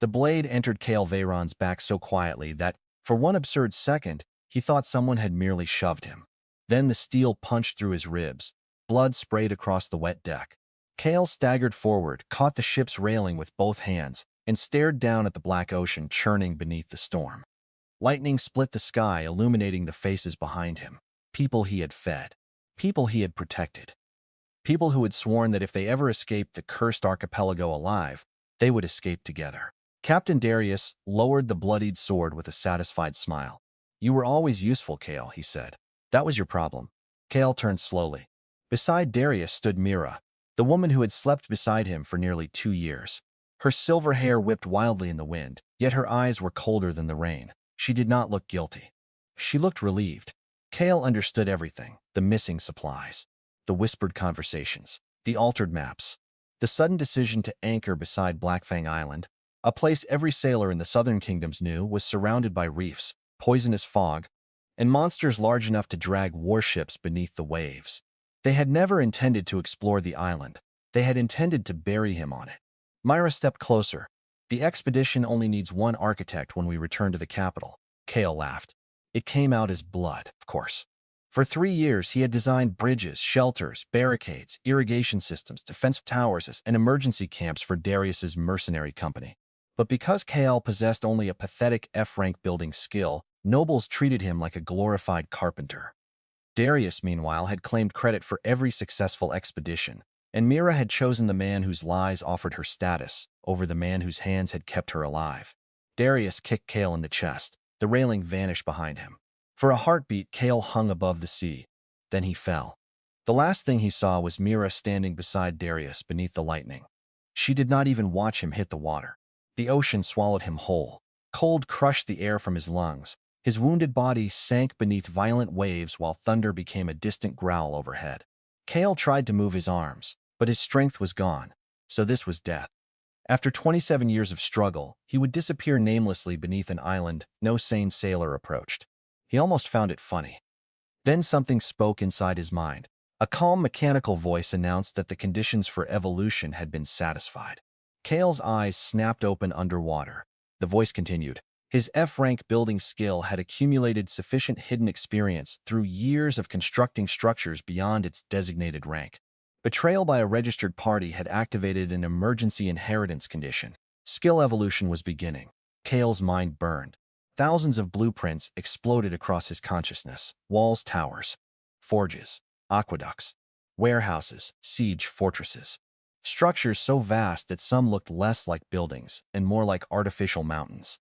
The blade entered Kael Veyron's back so quietly that, for one absurd second, he thought someone had merely shoved him. Then the steel punched through his ribs. Blood sprayed across the wet deck. Kael staggered forward, caught the ship's railing with both hands, and stared down at the black ocean churning beneath the storm. Lightning split the sky, illuminating the faces behind him. People he had fed. People he had protected. People who had sworn that if they ever escaped the cursed archipelago alive, they would escape together. Captain Darius lowered the bloodied sword with a satisfied smile. "You were always useful, Kael," he said. "That was your problem." Kael turned slowly. Beside Darius stood Mira, the woman who had slept beside him for nearly 2 years. Her silver hair whipped wildly in the wind, yet her eyes were colder than the rain. She did not look guilty. She looked relieved. Kael understood everything: the missing supplies, the whispered conversations, the altered maps, the sudden decision to anchor beside Blackfang Island, a place every sailor in the southern kingdoms knew was surrounded by reefs, poisonous fog, and monsters large enough to drag warships beneath the waves. They had never intended to explore the island. They had intended to bury him on it. Myra stepped closer. "The expedition only needs one architect when we return to the capital." Kael laughed. It came out as blood, of course. For 3 years, he had designed bridges, shelters, barricades, irrigation systems, defensive towers, and emergency camps for Darius's mercenary company. But because Kael possessed only a pathetic F-rank building skill, nobles treated him like a glorified carpenter. Darius, meanwhile, had claimed credit for every successful expedition, and Mira had chosen the man whose lies offered her status over the man whose hands had kept her alive. Darius kicked Kael in the chest. The railing vanished behind him. For a heartbeat, Kael hung above the sea. Then he fell. The last thing he saw was Mira standing beside Darius beneath the lightning. She did not even watch him hit the water. The ocean swallowed him whole. Cold crushed the air from his lungs. His wounded body sank beneath violent waves while thunder became a distant growl overhead. Kael tried to move his arms, but his strength was gone. So this was death. After 27 years of struggle, he would disappear namelessly beneath an island no sane sailor approached. He almost found it funny. Then something spoke inside his mind. A calm mechanical voice announced that the conditions for evolution had been satisfied. Kael's eyes snapped open underwater. The voice continued. His F-rank building skill had accumulated sufficient hidden experience through years of constructing structures beyond its designated rank. Betrayal by a registered party had activated an emergency inheritance condition. Skill evolution was beginning. Kael's mind burned. Thousands of blueprints exploded across his consciousness. Walls, towers, forges, aqueducts, warehouses, siege fortresses. Structures so vast that some looked less like buildings and more like artificial mountains.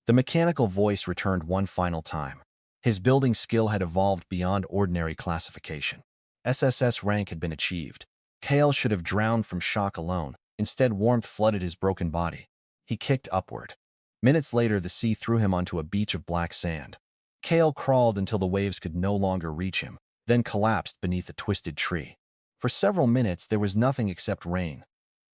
The mechanical voice returned one final time. His building skill had evolved beyond ordinary classification. SSS rank had been achieved. Kael should have drowned from shock alone. Instead, warmth flooded his broken body. He kicked upward. Minutes later, the sea threw him onto a beach of black sand. Kael crawled until the waves could no longer reach him, then collapsed beneath a twisted tree. For several minutes, there was nothing except rain.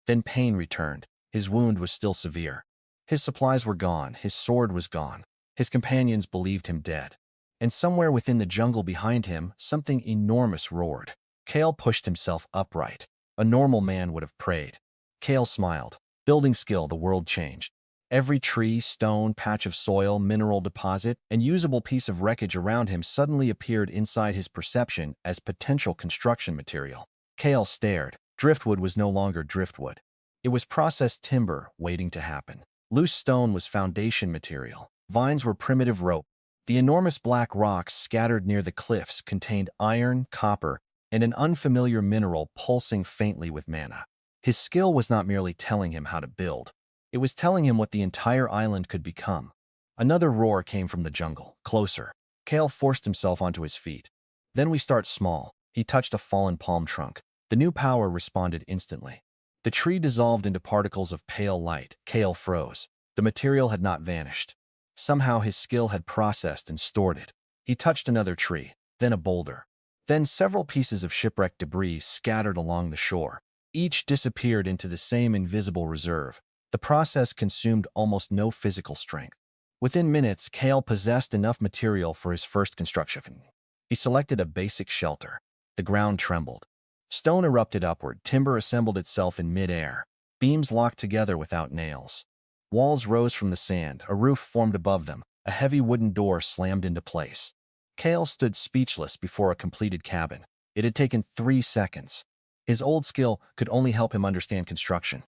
Then pain returned. His wound was still severe. His supplies were gone. His sword was gone. His companions believed him dead. And somewhere within the jungle behind him, something enormous roared. Kael pushed himself upright. A normal man would have prayed. Kael smiled. Building skill, the world changed. Every tree, stone, patch of soil, mineral deposit, and usable piece of wreckage around him suddenly appeared inside his perception as potential construction material. Kael stared. Driftwood was no longer driftwood. It was processed timber waiting to happen. Loose stone was foundation material. Vines were primitive rope. The enormous black rocks scattered near the cliffs contained iron, copper, and an unfamiliar mineral pulsing faintly with mana. His skill was not merely telling him how to build. It was telling him what the entire island could become. Another roar came from the jungle, closer. Kael forced himself onto his feet. Then we start small. He touched a fallen palm trunk. The new power responded instantly. The tree dissolved into particles of pale light. Kael froze. The material had not vanished. Somehow his skill had processed and stored it. He touched another tree, then a boulder. Then several pieces of shipwreck debris scattered along the shore. Each disappeared into the same invisible reserve. The process consumed almost no physical strength. Within minutes, Kael possessed enough material for his first construction. He selected a basic shelter. The ground trembled. Stone erupted upward. Timber assembled itself in mid-air. Beams locked together without nails. Walls rose from the sand, a roof formed above them, a heavy wooden door slammed into place. Kael stood speechless before a completed cabin. It had taken 3 seconds. His old skill could only help him understand construction.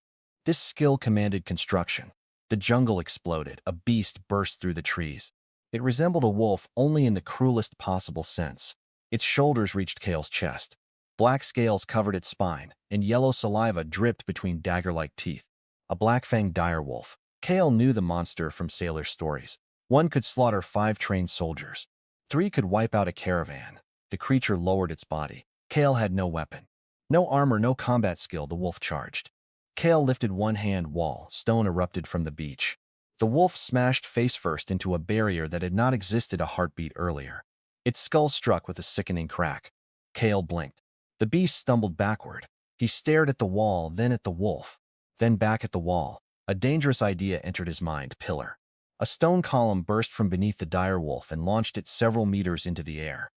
This skill commanded construction. The jungle exploded. A beast burst through the trees. It resembled a wolf only in the cruelest possible sense. Its shoulders reached Kael's chest. Black scales covered its spine, and yellow saliva dripped between dagger-like teeth. A Blackfang direwolf. Kael knew the monster from sailor stories. One could slaughter 5 trained soldiers. 3 could wipe out a caravan. The creature lowered its body. Kael had no weapon. No armor, no combat skill. The wolf charged. Kael lifted one hand. Wall. Stone erupted from the beach. The wolf smashed face-first into a barrier that had not existed a heartbeat earlier. Its skull struck with a sickening crack. Kael blinked. The beast stumbled backward. He stared at the wall, then at the wolf, then back at the wall. A dangerous idea entered his mind. Pillar. A stone column burst from beneath the direwolf and launched it several meters into the air.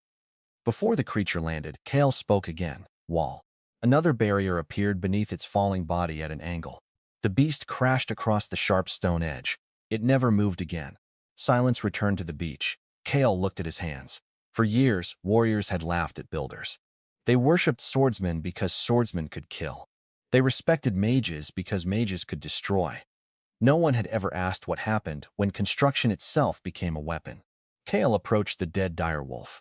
Before the creature landed, Kael spoke again. Wall. Another barrier appeared beneath its falling body at an angle. The beast crashed across the sharp stone edge. It never moved again. Silence returned to the beach. Kael looked at his hands. For years, warriors had laughed at builders. They worshipped swordsmen because swordsmen could kill. They respected mages because mages could destroy. No one had ever asked what happened when construction itself became a weapon. Kael approached the dead direwolf.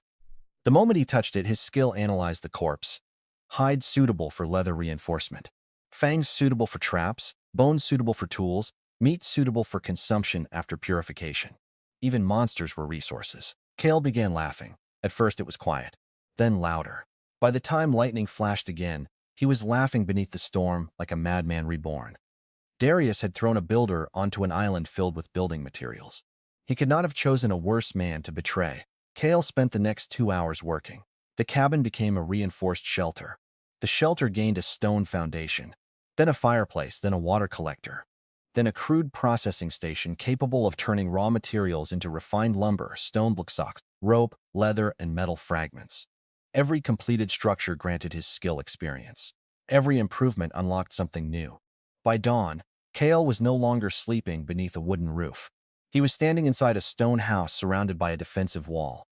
The moment he touched it, his skill analyzed the corpse. Hide suitable for leather reinforcement. Fangs suitable for traps. Bones suitable for tools. Meat suitable for consumption after purification. Even monsters were resources. Kael began laughing. At first it was quiet, then louder. By the time lightning flashed again, he was laughing beneath the storm like a madman reborn. Darius had thrown a builder onto an island filled with building materials. He could not have chosen a worse man to betray. Kael spent the next 2 hours working. The cabin became a reinforced shelter. The shelter gained a stone foundation, then a fireplace, then a water collector, then a crude processing station capable of turning raw materials into refined lumber, stone blocks, rope, leather, and metal fragments. Every completed structure granted his skill experience. Every improvement unlocked something new. By dawn, Kael was no longer sleeping beneath a wooden roof. He was standing inside a stone house surrounded by a defensive wall.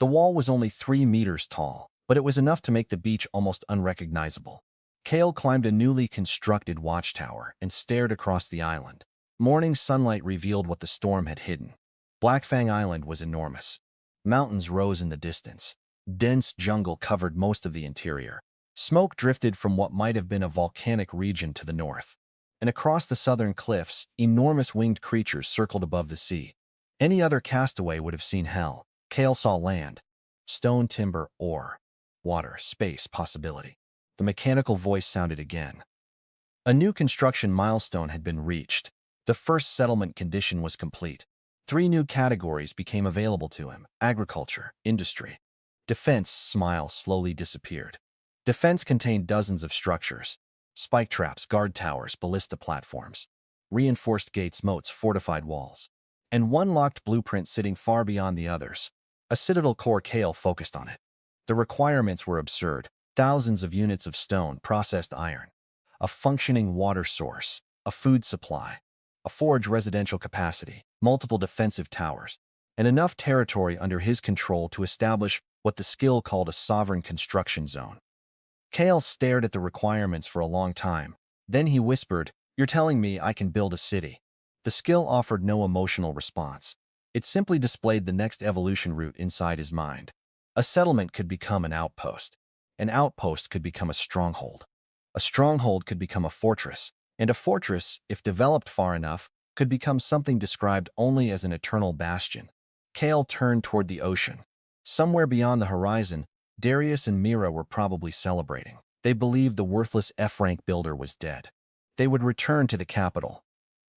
The wall was only 3 meters tall, but it was enough to make the beach almost unrecognizable. Kael climbed a newly constructed watchtower and stared across the island. Morning sunlight revealed what the storm had hidden. Blackfang Island was enormous. Mountains rose in the distance. Dense jungle covered most of the interior. Smoke drifted from what might have been a volcanic region to the north. And across the southern cliffs, enormous winged creatures circled above the sea. Any other castaway would have seen hell. Kael saw land. Stone, timber, ore. Water, space, possibility. The mechanical voice sounded again. A new construction milestone had been reached. The first settlement condition was complete. 3 new categories became available to him: agriculture, industry. Defense smile slowly disappeared. Defense contained dozens of structures: spike traps, guard towers, ballista platforms, reinforced gates, moats, fortified walls, and one locked blueprint sitting far beyond the others. A citadel core. Kael focused on it. The requirements were absurd: thousands of units of stone, processed iron, a functioning water source, a food supply, a forge, residential capacity, multiple defensive towers, and enough territory under his control to establish what the skill called a sovereign construction zone. Kael stared at the requirements for a long time. Then he whispered, "You're telling me I can build a city?" The skill offered no emotional response. It simply displayed the next evolution route inside his mind. A settlement could become an outpost. An outpost could become a stronghold. A stronghold could become a fortress. And a fortress, if developed far enough, could become something described only as an eternal bastion. Kael turned toward the ocean. Somewhere beyond the horizon, Darius and Mira were probably celebrating. They believed the worthless F-rank builder was dead. They would return to the capital.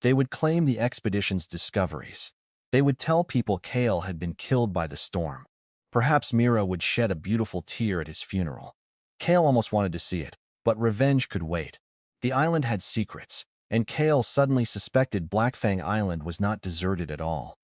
They would claim the expedition's discoveries. They would tell people Kael had been killed by the storm. Perhaps Mira would shed a beautiful tear at his funeral. Kael almost wanted to see it, but revenge could wait. The island had secrets, and Kael suddenly suspected Blackfang Island was not deserted at all.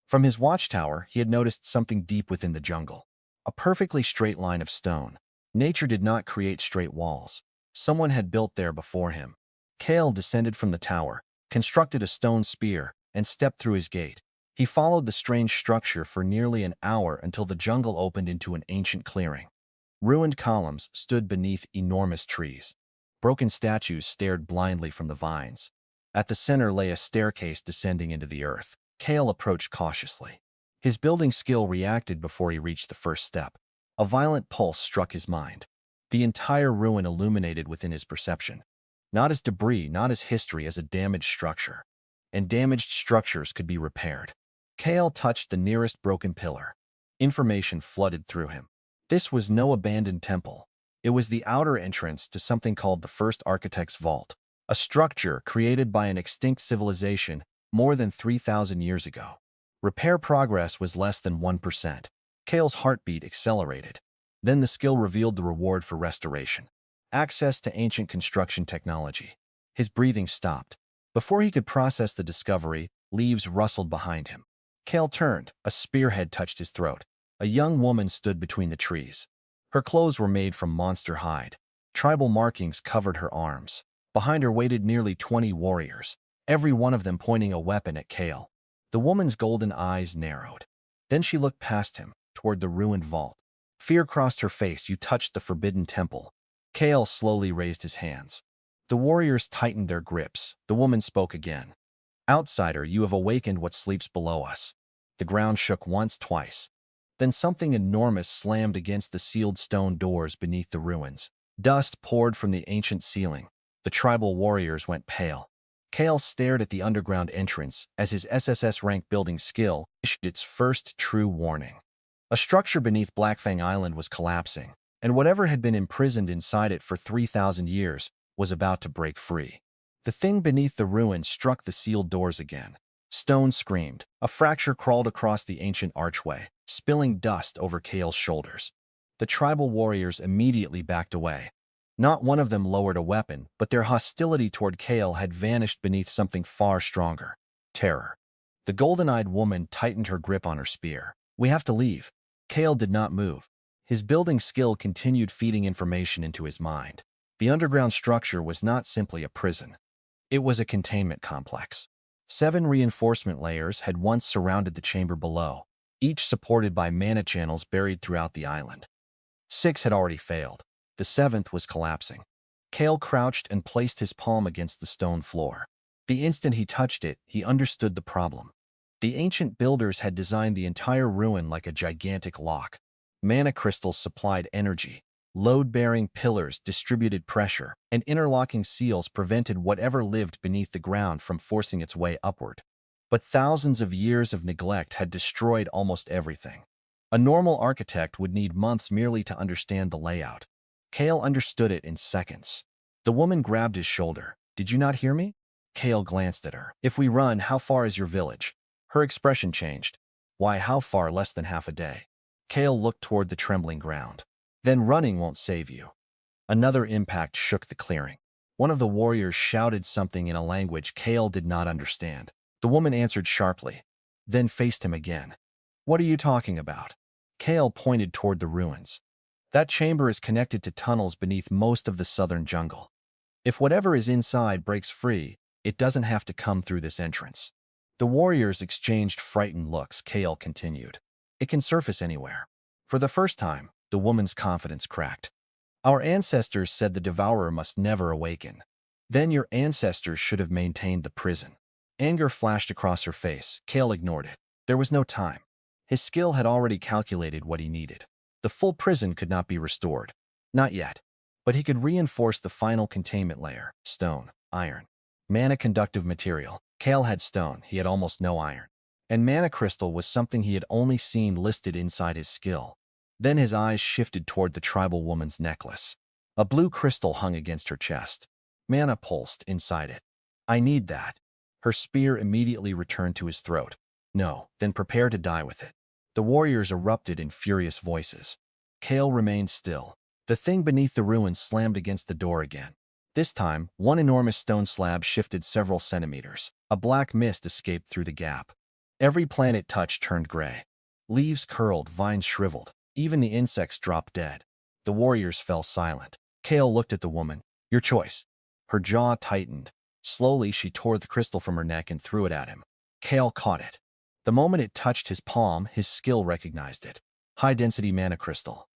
From his watchtower, he had noticed something deep within the jungle. A perfectly straight line of stone. Nature did not create straight walls. Someone had built there before him. Kael descended from the tower, constructed a stone spear, and stepped through his gate. He followed the strange structure for nearly an hour until the jungle opened into an ancient clearing. Ruined columns stood beneath enormous trees. Broken statues stared blindly from the vines. At the center lay a staircase descending into the earth. Kael approached cautiously. His building skill reacted before he reached the first step. A violent pulse struck his mind. The entire ruin illuminated within his perception. Not as debris, not as history, as a damaged structure. And damaged structures could be repaired. Kael touched the nearest broken pillar. Information flooded through him. This was no abandoned temple. It was the outer entrance to something called the First Architect's Vault, a structure created by an extinct civilization more than 3,000 years ago. Repair progress was less than 1%. Kael's heartbeat accelerated. Then the skill revealed the reward for restoration. Access to ancient construction technology. His breathing stopped. Before he could process the discovery, leaves rustled behind him. Kael turned. A spearhead touched his throat. A young woman stood between the trees. Her clothes were made from monster hide. Tribal markings covered her arms. Behind her waited nearly 20 warriors, every one of them pointing a weapon at Kael. The woman's golden eyes narrowed. Then she looked past him, toward the ruined vault. Fear crossed her face. You touched the forbidden temple. Kael slowly raised his hands. The warriors tightened their grips. The woman spoke again. Outsider, you have awakened what sleeps below us. The ground shook once, twice. Then something enormous slammed against the sealed stone doors beneath the ruins. Dust poured from the ancient ceiling. The tribal warriors went pale. Kael stared at the underground entrance as his SSS-rank Building Skill issued its first true warning. A structure beneath Blackfang Island was collapsing, and whatever had been imprisoned inside it for 3,000 years was about to break free. The thing beneath the ruins struck the sealed doors again. Stone screamed. A fracture crawled across the ancient archway, spilling dust over Kael's shoulders. The tribal warriors immediately backed away. Not one of them lowered a weapon, but their hostility toward Kael had vanished beneath something far stronger: terror. The golden-eyed woman tightened her grip on her spear. We have to leave. Kael did not move. His building skill continued feeding information into his mind. The underground structure was not simply a prison. It was a containment complex. 7 reinforcement layers had once surrounded the chamber below, each supported by mana channels buried throughout the island. 6 had already failed. The 7th was collapsing. Kael crouched and placed his palm against the stone floor. The instant he touched it, he understood the problem. The ancient builders had designed the entire ruin like a gigantic lock. Mana crystals supplied energy. Load-bearing pillars distributed pressure, and interlocking seals prevented whatever lived beneath the ground from forcing its way upward. But thousands of years of neglect had destroyed almost everything. A normal architect would need months merely to understand the layout. Kael understood it in seconds. The woman grabbed his shoulder. Did you not hear me? Kael glanced at her. If we run, how far is your village? Her expression changed. Why, how far? Less than half a day. Kael looked toward the trembling ground. Then running won't save you. Another impact shook the clearing. One of the warriors shouted something in a language Kael did not understand. The woman answered sharply, then faced him again. What are you talking about? Kael pointed toward the ruins. That chamber is connected to tunnels beneath most of the southern jungle. If whatever is inside breaks free, it doesn't have to come through this entrance. The warriors exchanged frightened looks. Kael continued. It can surface anywhere. For the first time, the woman's confidence cracked. Our ancestors said the devourer must never awaken. Then your ancestors should have maintained the prison. Anger flashed across her face. Kael ignored it. There was no time. His skill had already calculated what he needed. The full prison could not be restored. Not yet. But he could reinforce the final containment layer: stone, iron, mana-conductive material. Kael had stone. He had almost no iron. And mana crystal was something he had only seen listed inside his skill. Then his eyes shifted toward the tribal woman's necklace. A blue crystal hung against her chest. Mana pulsed inside it. I need that. Her spear immediately returned to his throat. No, then prepare to die with it. The warriors erupted in furious voices. Kael remained still. The thing beneath the ruins slammed against the door again. This time, one enormous stone slab shifted several centimeters. A black mist escaped through the gap. Every plant it touched turned gray. Leaves curled, vines shriveled. Even the insects dropped dead. The warriors fell silent. Kael looked at the woman. Your choice. Her jaw tightened. Slowly, she tore the crystal from her neck and threw it at him. Kael caught it. The moment it touched his palm, his skill recognized it. High-density mana crystal.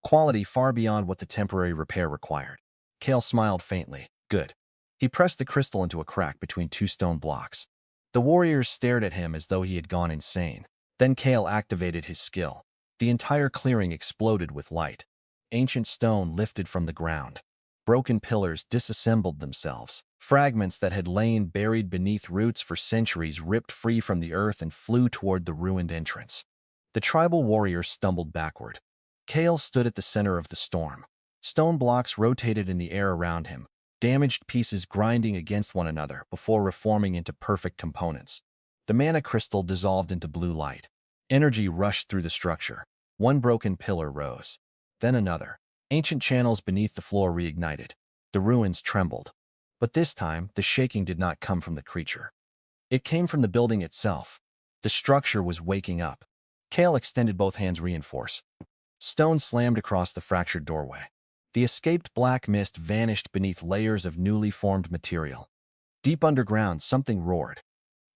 Quality far beyond what the temporary repair required. Kael smiled faintly. Good. He pressed the crystal into a crack between two stone blocks. The warriors stared at him as though he had gone insane. Then Kael activated his skill. The entire clearing exploded with light. Ancient stone lifted from the ground. Broken pillars disassembled themselves. Fragments that had lain buried beneath roots for centuries ripped free from the earth and flew toward the ruined entrance. The tribal warriors stumbled backward. Kael stood at the center of the storm. Stone blocks rotated in the air around him, damaged pieces grinding against one another before reforming into perfect components. The mana crystal dissolved into blue light. Energy rushed through the structure. One broken pillar rose. Then another. Ancient channels beneath the floor reignited. The ruins trembled. But this time, the shaking did not come from the creature. It came from the building itself. The structure was waking up. Kael extended both hands reinforce. Stone slammed across the fractured doorway. The escaped black mist vanished beneath layers of newly formed material. Deep underground, something roared.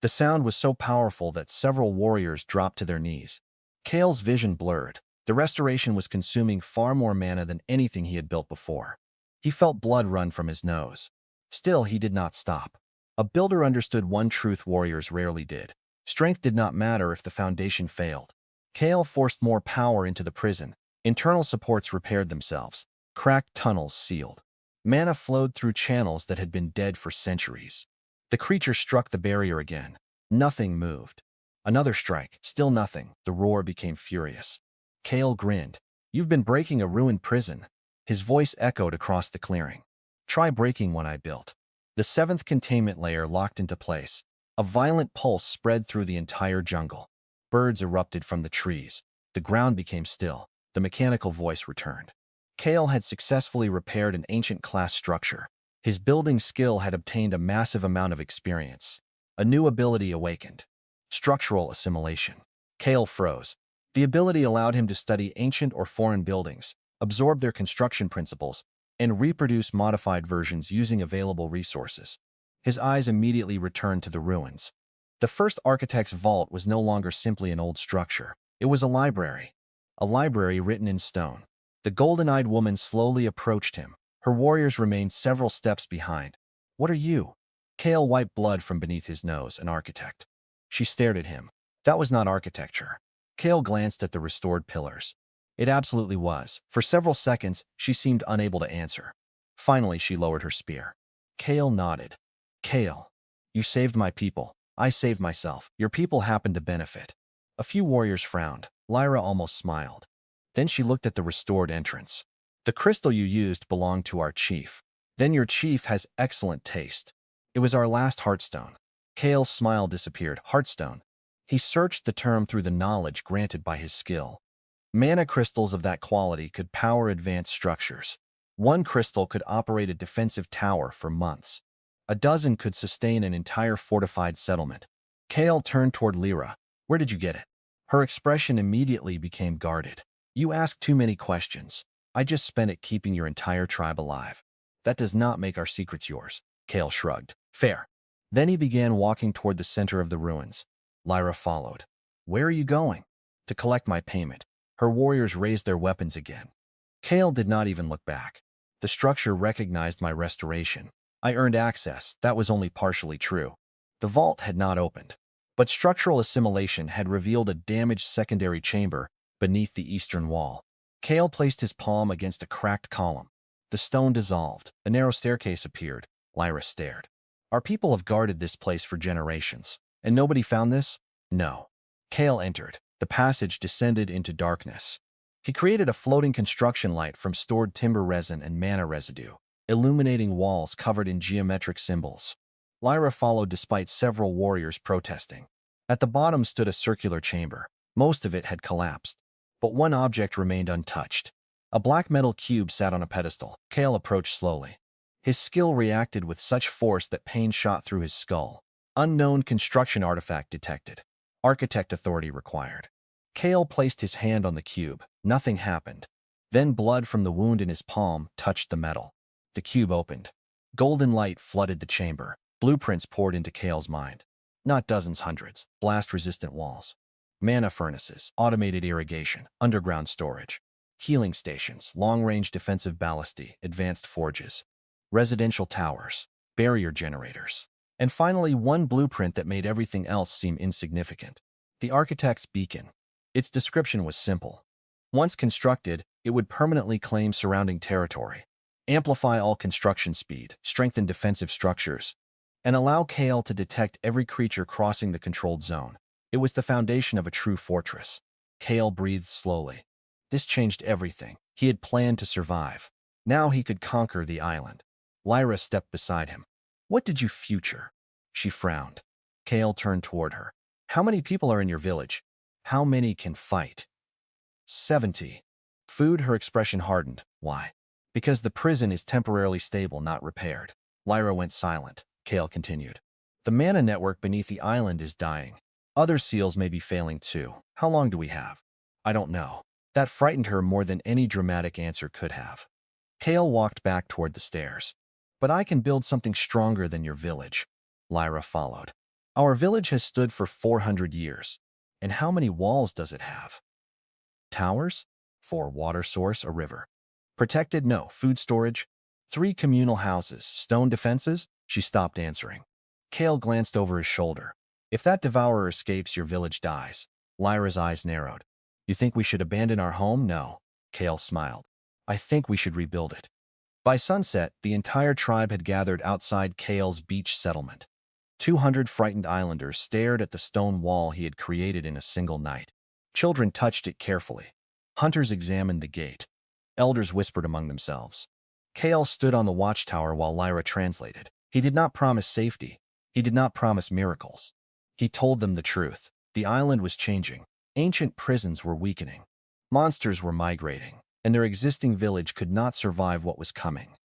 The sound was so powerful that several warriors dropped to their knees. Kael's vision blurred. The restoration was consuming far more mana than anything he had built before. He felt blood run from his nose. Still, he did not stop. A builder understood one truth warriors rarely did. Strength did not matter if the foundation failed. Kael forced more power into the prison. Internal supports repaired themselves. Cracked tunnels sealed. Mana flowed through channels that had been dead for centuries. The creature struck the barrier again. Nothing moved. Another strike. Still nothing. The roar became furious. Kael grinned. You've been breaking a ruined prison. His voice echoed across the clearing. Try breaking one I built. The seventh containment layer locked into place. A violent pulse spread through the entire jungle. Birds erupted from the trees. The ground became still. The mechanical voice returned. Kael had successfully repaired an ancient class structure. His building skill had obtained a massive amount of experience. A new ability awakened. Structural assimilation. Kael froze. The ability allowed him to study ancient or foreign buildings, absorb their construction principles, and reproduce modified versions using available resources. His eyes immediately returned to the ruins. The first architect's vault was no longer simply an old structure. It was a library. A library written in stone. The golden-eyed woman slowly approached him. Her warriors remained several steps behind. What are you? Kael wiped blood from beneath his nose. An architect. She stared at him. That was not architecture. Kael glanced at the restored pillars. It absolutely was. For several seconds, she seemed unable to answer. Finally, she lowered her spear. Kael nodded. Kael, you saved my people. I saved myself. Your people happened to benefit. A few warriors frowned. Lyra almost smiled. Then she looked at the restored entrance. The crystal you used belonged to our chief. Then your chief has excellent taste. It was our last heartstone. Kael's smile disappeared. Heartstone. He searched the term through the knowledge granted by his skill. Mana crystals of that quality could power advanced structures. One crystal could operate a defensive tower for months. A dozen could sustain an entire fortified settlement. Kael turned toward Lyra. Where did you get it? Her expression immediately became guarded. You ask too many questions. I just spent it keeping your entire tribe alive. That does not make our secrets yours. Kael shrugged. Fair. Then he began walking toward the center of the ruins. Lyra followed. Where are you going? To collect my payment. Her warriors raised their weapons again. Kael did not even look back. The structure recognized my restoration. I earned access. That was only partially true. The vault had not opened. But structural assimilation had revealed a damaged secondary chamber beneath the eastern wall. Kael placed his palm against a cracked column. The stone dissolved. A narrow staircase appeared. Lyra stared. Our people have guarded this place for generations. And nobody found this? No. Kael entered. The passage descended into darkness. He created a floating construction light from stored timber resin and mana residue, illuminating walls covered in geometric symbols. Lyra followed despite several warriors protesting. At the bottom stood a circular chamber. Most of it had collapsed, but one object remained untouched. A black metal cube sat on a pedestal. Kael approached slowly. His skill reacted with such force that pain shot through his skull. Unknown construction artifact detected. Architect authority required. Kael placed his hand on the cube. Nothing happened. Then blood from the wound in his palm touched the metal. The cube opened. Golden light flooded the chamber. Blueprints poured into Kael's mind. Not dozens, hundreds. Blast-resistant walls. Mana furnaces, automated irrigation, underground storage. Healing stations, long-range defensive ballistae, advanced forges. Residential towers, barrier generators. And finally, one blueprint that made everything else seem insignificant. The architect's beacon. Its description was simple. Once constructed, it would permanently claim surrounding territory, amplify all construction speed, strengthen defensive structures, and allow Kael to detect every creature crossing the controlled zone. It was the foundation of a true fortress. Kael breathed slowly. This changed everything. He had planned to survive. Now he could conquer the island. Lyra stepped beside him. "What did you future?" She frowned. Kael turned toward her. "How many people are in your village? How many can fight?" 70. Food, her expression hardened. Why? Because the prison is temporarily stable, not repaired. Lyra went silent. Kael continued. The mana network beneath the island is dying. Other seals may be failing too. How long do we have? I don't know. That frightened her more than any dramatic answer could have. Kael walked back toward the stairs. But I can build something stronger than your village. Lyra followed. Our village has stood for 400 years. And how many walls does it have? Towers? 4 water source, a river. Protected? No. Food storage? 3 communal houses. Stone defenses? She stopped answering. Kael glanced over his shoulder. If that devourer escapes, your village dies. Lyra's eyes narrowed. You think we should abandon our home? No. Kael smiled. I think we should rebuild it. By sunset, the entire tribe had gathered outside Kael's beach settlement. 200 frightened islanders stared at the stone wall he had created in a single night. Children touched it carefully. Hunters examined the gate. Elders whispered among themselves. Kael stood on the watchtower while Lyra translated. He did not promise safety. He did not promise miracles. He told them the truth. The island was changing. Ancient prisons were weakening. Monsters were migrating, and their existing village could not survive what was coming.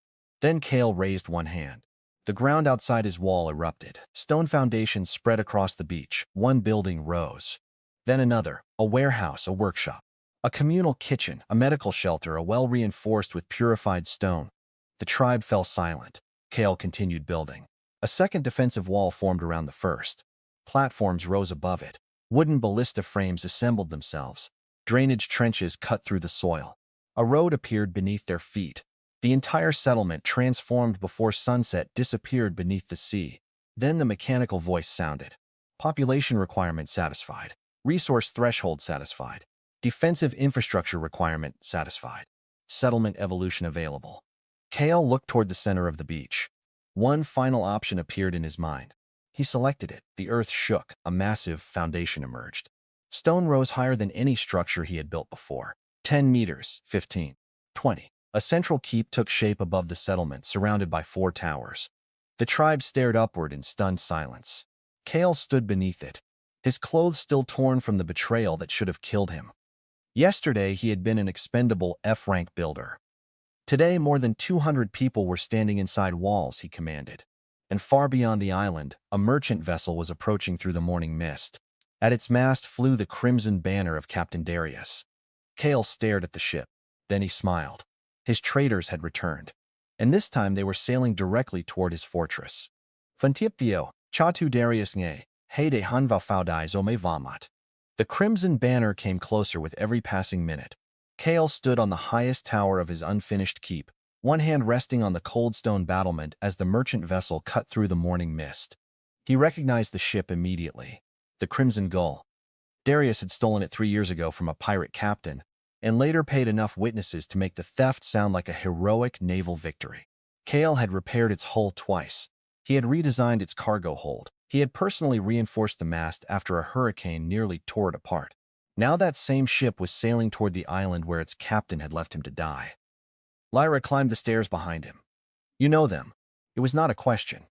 Then Kael raised one hand. The ground outside his wall erupted. Stone foundations spread across the beach. One building rose. Then another, a warehouse, a workshop, a communal kitchen, a medical shelter, a well reinforced with purified stone. The tribe fell silent. Kael continued building. A second defensive wall formed around the first. Platforms rose above it. Wooden ballista frames assembled themselves. Drainage trenches cut through the soil. A road appeared beneath their feet. The entire settlement, transformed before sunset, disappeared beneath the sea. Then the mechanical voice sounded. Population requirement satisfied. Resource threshold satisfied. Defensive infrastructure requirement satisfied. Settlement evolution available. Kael looked toward the center of the beach. One final option appeared in his mind. He selected it. The earth shook. A massive foundation emerged. Stone rose higher than any structure he had built before. 10 meters, 15, 20. A central keep took shape above the settlement, surrounded by 4 towers. The tribe stared upward in stunned silence. Kael stood beneath it, his clothes still torn from the betrayal that should have killed him. Yesterday, he had been an expendable F-rank builder. Today, more than 200 people were standing inside walls, he commanded. And far beyond the island, a merchant vessel was approaching through the morning mist. At its mast flew the crimson banner of Captain Darius. Kael stared at the ship. Then he smiled. His traders had returned, and this time they were sailing directly toward his fortress. Fantiptio, Chatu Darius Nge, Hede Hanva Faudai Zome Vamat. The crimson banner came closer with every passing minute. Kael stood on the highest tower of his unfinished keep, one hand resting on the cold stone battlement as the merchant vessel cut through the morning mist. He recognized the ship immediately. The Crimson Gull. Darius had stolen it 3 years ago from a pirate captain, and later paid enough witnesses to make the theft sound like a heroic naval victory. Kael had repaired its hull twice. He had redesigned its cargo hold. He had personally reinforced the mast after a hurricane nearly tore it apart. Now that same ship was sailing toward the island where its captain had left him to die. Lyra climbed the stairs behind him. You know them. It was not a question.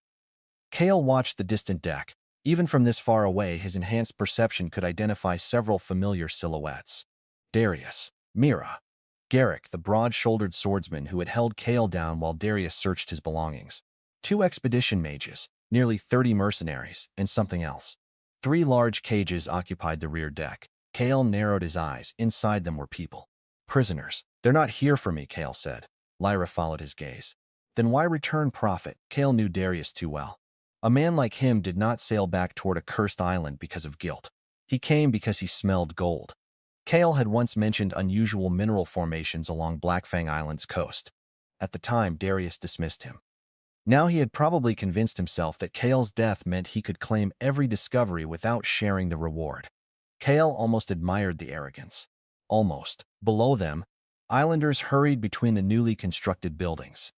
Kael watched the distant deck. Even from this far away, his enhanced perception could identify several familiar silhouettes. Darius. Mira. Garrick, the broad-shouldered swordsman who had held Kael down while Darius searched his belongings. 2 expedition mages, nearly 30 mercenaries, and something else. 3 large cages occupied the rear deck. Kael narrowed his eyes. Inside them were people. Prisoners. They're not here for me, Kael said. Lyra followed his gaze. Then why return prophet? Kael knew Darius too well. A man like him did not sail back toward a cursed island because of guilt. He came because he smelled gold. Kael had once mentioned unusual mineral formations along Blackfang Island's coast. At the time, Darius dismissed him. Now he had probably convinced himself that Kael's death meant he could claim every discovery without sharing the reward. Kael almost admired the arrogance. Almost. Below them, islanders hurried between the newly constructed buildings.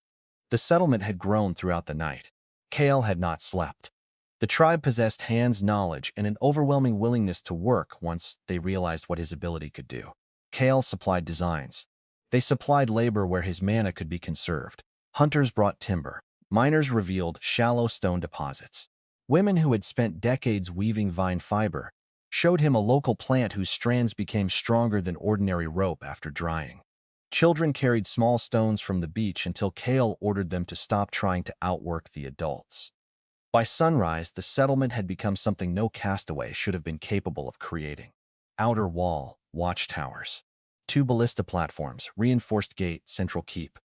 The settlement had grown throughout the night. Kael had not slept. The tribe possessed Han's knowledge and an overwhelming willingness to work once they realized what his ability could do. Kael supplied designs. They supplied labor where his mana could be conserved. Hunters brought timber. Miners revealed shallow stone deposits. Women who had spent decades weaving vine fiber showed him a local plant whose strands became stronger than ordinary rope after drying. Children carried small stones from the beach until Kael ordered them to stop trying to outwork the adults. By sunrise, the settlement had become something no castaway should have been capable of creating. Outer wall, watchtowers. 2 ballista platforms, reinforced gate, central keep.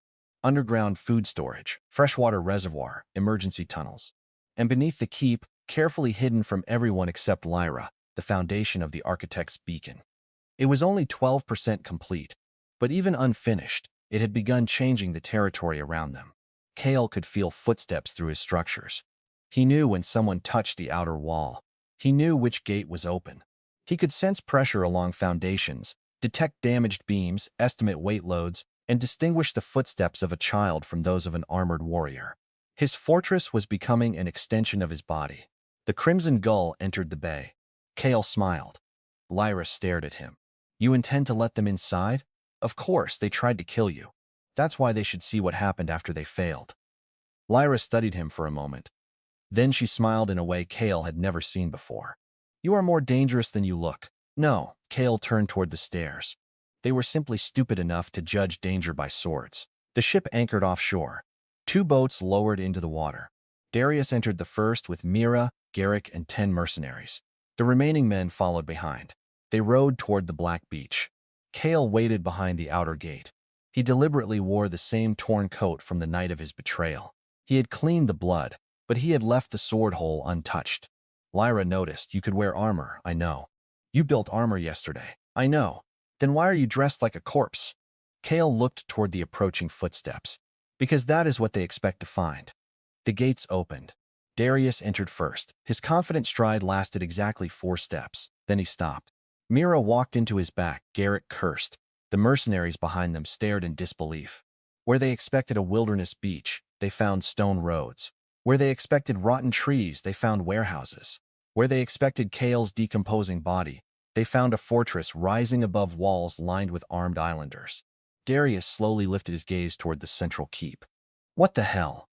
Underground food storage, freshwater reservoir, emergency tunnels. And beneath the keep, carefully hidden from everyone except Lyra, the foundation of the architect's beacon. It was only 12% complete, but even unfinished, it had begun changing the territory around them. Kael could feel footsteps through his structures. He knew when someone touched the outer wall. He knew which gate was open. He could sense pressure along foundations, detect damaged beams, estimate weight loads, and distinguish the footsteps of a child from those of an armored warrior. His fortress was becoming an extension of his body. The Crimson Gull entered the bay. Kael smiled. Lyra stared at him. You intend to let them inside? Of course, they tried to kill you. That's why they should see what happened after they failed. Lyra studied him for a moment. Then she smiled in a way Kael had never seen before. You are more dangerous than you look. No, Kael turned toward the stairs. They were simply stupid enough to judge danger by swords. The ship anchored offshore. 2 boats lowered into the water. Darius entered the first with Mira, Garrick, and 10 mercenaries. The remaining men followed behind. They rowed toward the black beach. Kael waited behind the outer gate. He deliberately wore the same torn coat from the night of his betrayal. He had cleaned the blood, but he had left the sword hole untouched. Lyra noticed. You could wear armor, I know. You built armor yesterday. I know. Then why are you dressed like a corpse? Kael looked toward the approaching footsteps. Because that is what they expect to find. The gates opened. Darius entered first. His confident stride lasted exactly 4 steps. Then he stopped. Mira walked into his back. Garrick cursed. The mercenaries behind them stared in disbelief. Where they expected a wilderness beach, they found stone roads. Where they expected rotten trees, they found warehouses. Where they expected Kael's decomposing body, they found a fortress rising above walls lined with armed islanders. Darius slowly lifted his gaze toward the central keep. What the hell?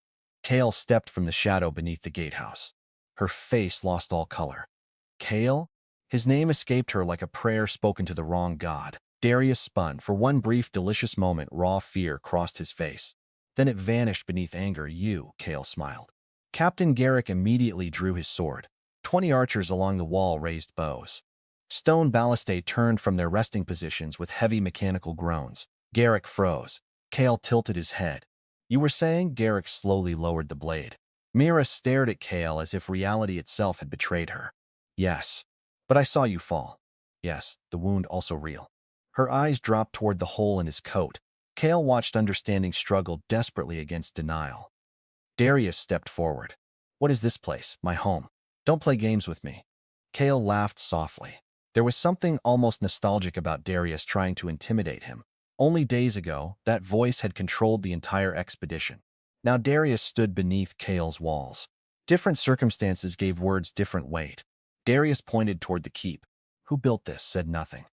Kael stepped from the shadow beneath the gatehouse. Her face lost all color. Kael? His name escaped her like a prayer spoken to the wrong god. Darius spun. For one brief, delicious moment, raw fear crossed his face. Then it vanished beneath anger. You, Kael smiled. Captain Garrick immediately drew his sword. 20 archers along the wall raised bows. Stone ballistae turned from their resting positions with heavy mechanical groans. Garrick froze. Kael tilted his head. You were saying? Garrick slowly lowered the blade. Mira stared at Kael as if reality itself had betrayed her. Yes. But I saw you fall. Yes, the wound also real. Her eyes dropped toward the hole in his coat. Kael watched understanding struggle desperately against denial. Darius stepped forward. What is this place? My home. Don't play games with me. Kael laughed softly. There was something almost nostalgic about Darius trying to intimidate him. Only days ago, that voice had controlled the entire expedition. Now Darius stood beneath Kael's walls. Different circumstances gave words different weight. Darius pointed toward the keep. Who built this? Said nothing.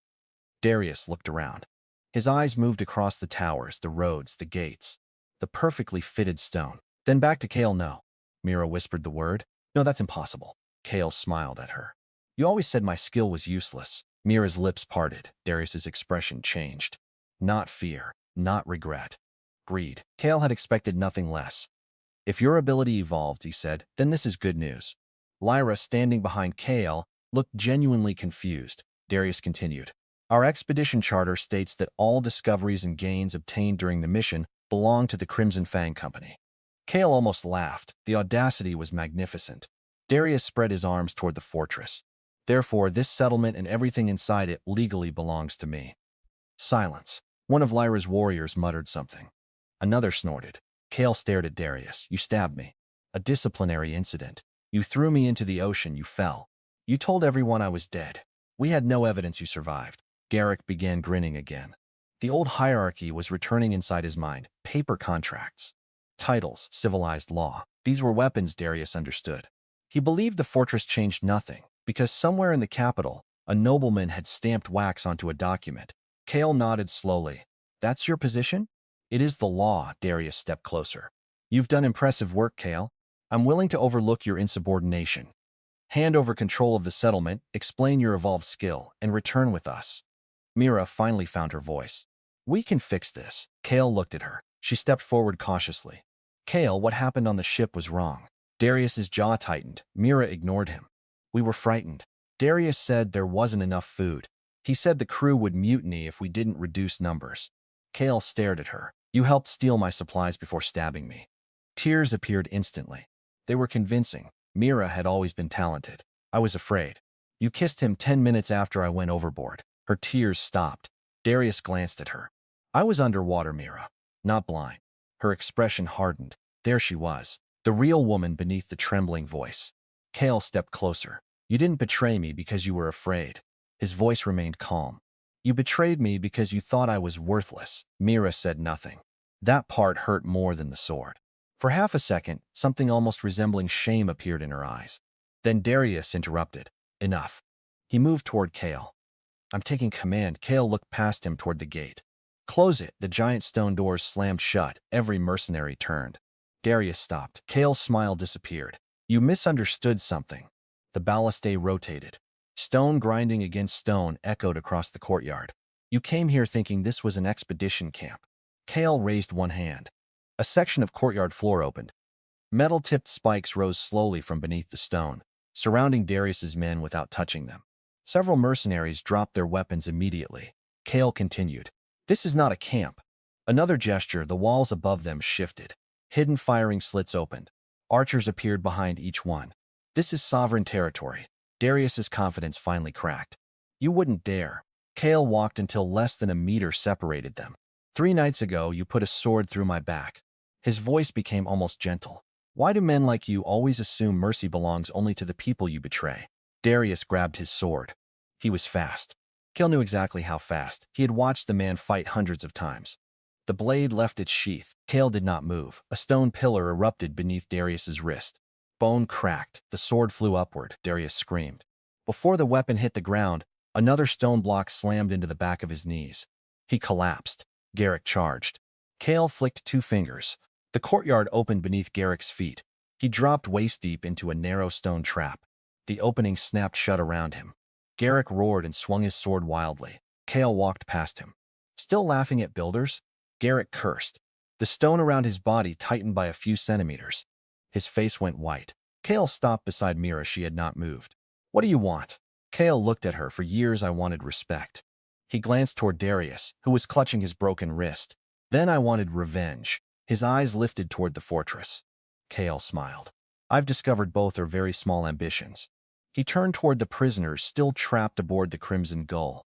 Darius looked around. His eyes moved across the towers, the roads, the gates. The perfectly fitted stone. Then back to Kael. No. Mira whispered the word. No, that's impossible. Kael smiled at her. You always said my skill was useless. Mira's lips parted. Darius's expression changed. Not fear, not regret. Greed. Kael had expected nothing less. If your ability evolved, he said, then this is good news. Lyra, standing behind Kael, looked genuinely confused. Darius continued. Our expedition charter states that all discoveries and gains obtained during the mission belong to the Crimson Fang Company. Kael almost laughed. The audacity was magnificent. Darius spread his arms toward the fortress. Therefore, this settlement and everything inside it legally belongs to me. Silence. One of Lyra's warriors muttered something. Another snorted. Kael stared at Darius. You stabbed me. A disciplinary incident. You threw me into the ocean. You fell. You told everyone I was dead. We had no evidence you survived. Garrick began grinning again. The old hierarchy was returning inside his mind. Paper contracts. Titles, civilized law. These were weapons, Darius understood. He believed the fortress changed nothing, because somewhere in the capital, a nobleman had stamped wax onto a document. Kael nodded slowly. That's your position? It is the law. Darius stepped closer. You've done impressive work, Kael. I'm willing to overlook your insubordination. Hand over control of the settlement, explain your evolved skill, and return with us. Mira finally found her voice. We can fix this. Kael looked at her. She stepped forward cautiously. Kael, what happened on the ship was wrong. Darius's jaw tightened. Mira ignored him. We were frightened. Darius said there wasn't enough food. He said the crew would mutiny if we didn't reduce numbers. Kael stared at her. You helped steal my supplies before stabbing me. Tears appeared instantly. They were convincing. Mira had always been talented. I was afraid. You kissed him 10 minutes after I went overboard. Her tears stopped. Darius glanced at her. I was underwater, Mira. Not blind. Her expression hardened. There she was, the real woman beneath the trembling voice. Kael stepped closer. You didn't betray me because you were afraid. His voice remained calm. You betrayed me because you thought I was worthless. Mira said nothing. That part hurt more than the sword. For half a second, something almost resembling shame appeared in her eyes. Then Darius interrupted. Enough. He moved toward Kael. I'm taking command. Kael looked past him toward the gate. Close it. The giant stone doors slammed shut. Every mercenary turned. Darius stopped. Kael's smile disappeared. You misunderstood something. The ballistae rotated. Stone grinding against stone echoed across the courtyard. You came here thinking this was an expedition camp. Kael raised one hand. A section of courtyard floor opened. Metal-tipped spikes rose slowly from beneath the stone, surrounding Darius's men without touching them. Several mercenaries dropped their weapons immediately. Kael continued. This is not a camp. Another gesture, the walls above them shifted. Hidden firing slits opened. Archers appeared behind each one. This is sovereign territory. Darius's confidence finally cracked. You wouldn't dare. Kael walked until less than a meter separated them. 3 nights ago, you put a sword through my back. His voice became almost gentle. Why do men like you always assume mercy belongs only to the people you betray? Darius grabbed his sword. He was fast. Kael knew exactly how fast. He had watched the man fight hundreds of times. The blade left its sheath. Kael did not move. A stone pillar erupted beneath Darius's wrist. Bone cracked. The sword flew upward. Darius screamed. Before the weapon hit the ground, another stone block slammed into the back of his knees. He collapsed. Garrick charged. Kael flicked 2 fingers. The courtyard opened beneath Garrick's feet. He dropped waist-deep into a narrow stone trap. The opening snapped shut around him. Garrick roared and swung his sword wildly. Kael walked past him. Still laughing at builders? Garrick cursed. The stone around his body tightened by a few centimeters. His face went white. Kael stopped beside Mira. She had not moved. What do you want? Kael looked at her. For years I wanted respect. He glanced toward Darius, who was clutching his broken wrist. Then I wanted revenge. His eyes lifted toward the fortress. Kael smiled. I've discovered both are very small ambitions. He turned toward the prisoners still trapped aboard the Crimson Gull.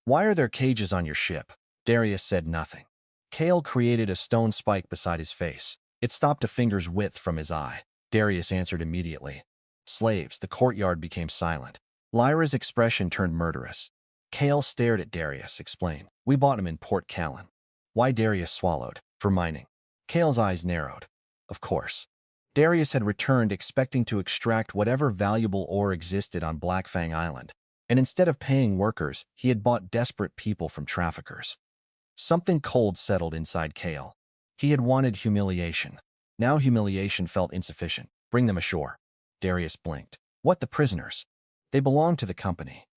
Why are there cages on your ship? Darius said nothing. Kael created a stone spike beside his face. It stopped a finger's width from his eye. Darius answered immediately. Slaves. The courtyard became silent. Lyra's expression turned murderous. Kael stared at Darius. Explain. We bought him in Port Callan. Why? Darius swallowed. For mining. Kael's eyes narrowed. Of course. Darius had returned expecting to extract whatever valuable ore existed on Blackfang Island, and instead of paying workers, he had bought desperate people from traffickers. Something cold settled inside Kael. He had wanted humiliation. Now humiliation felt insufficient. Bring them ashore. Darius blinked. What, the prisoners? They belong to the company.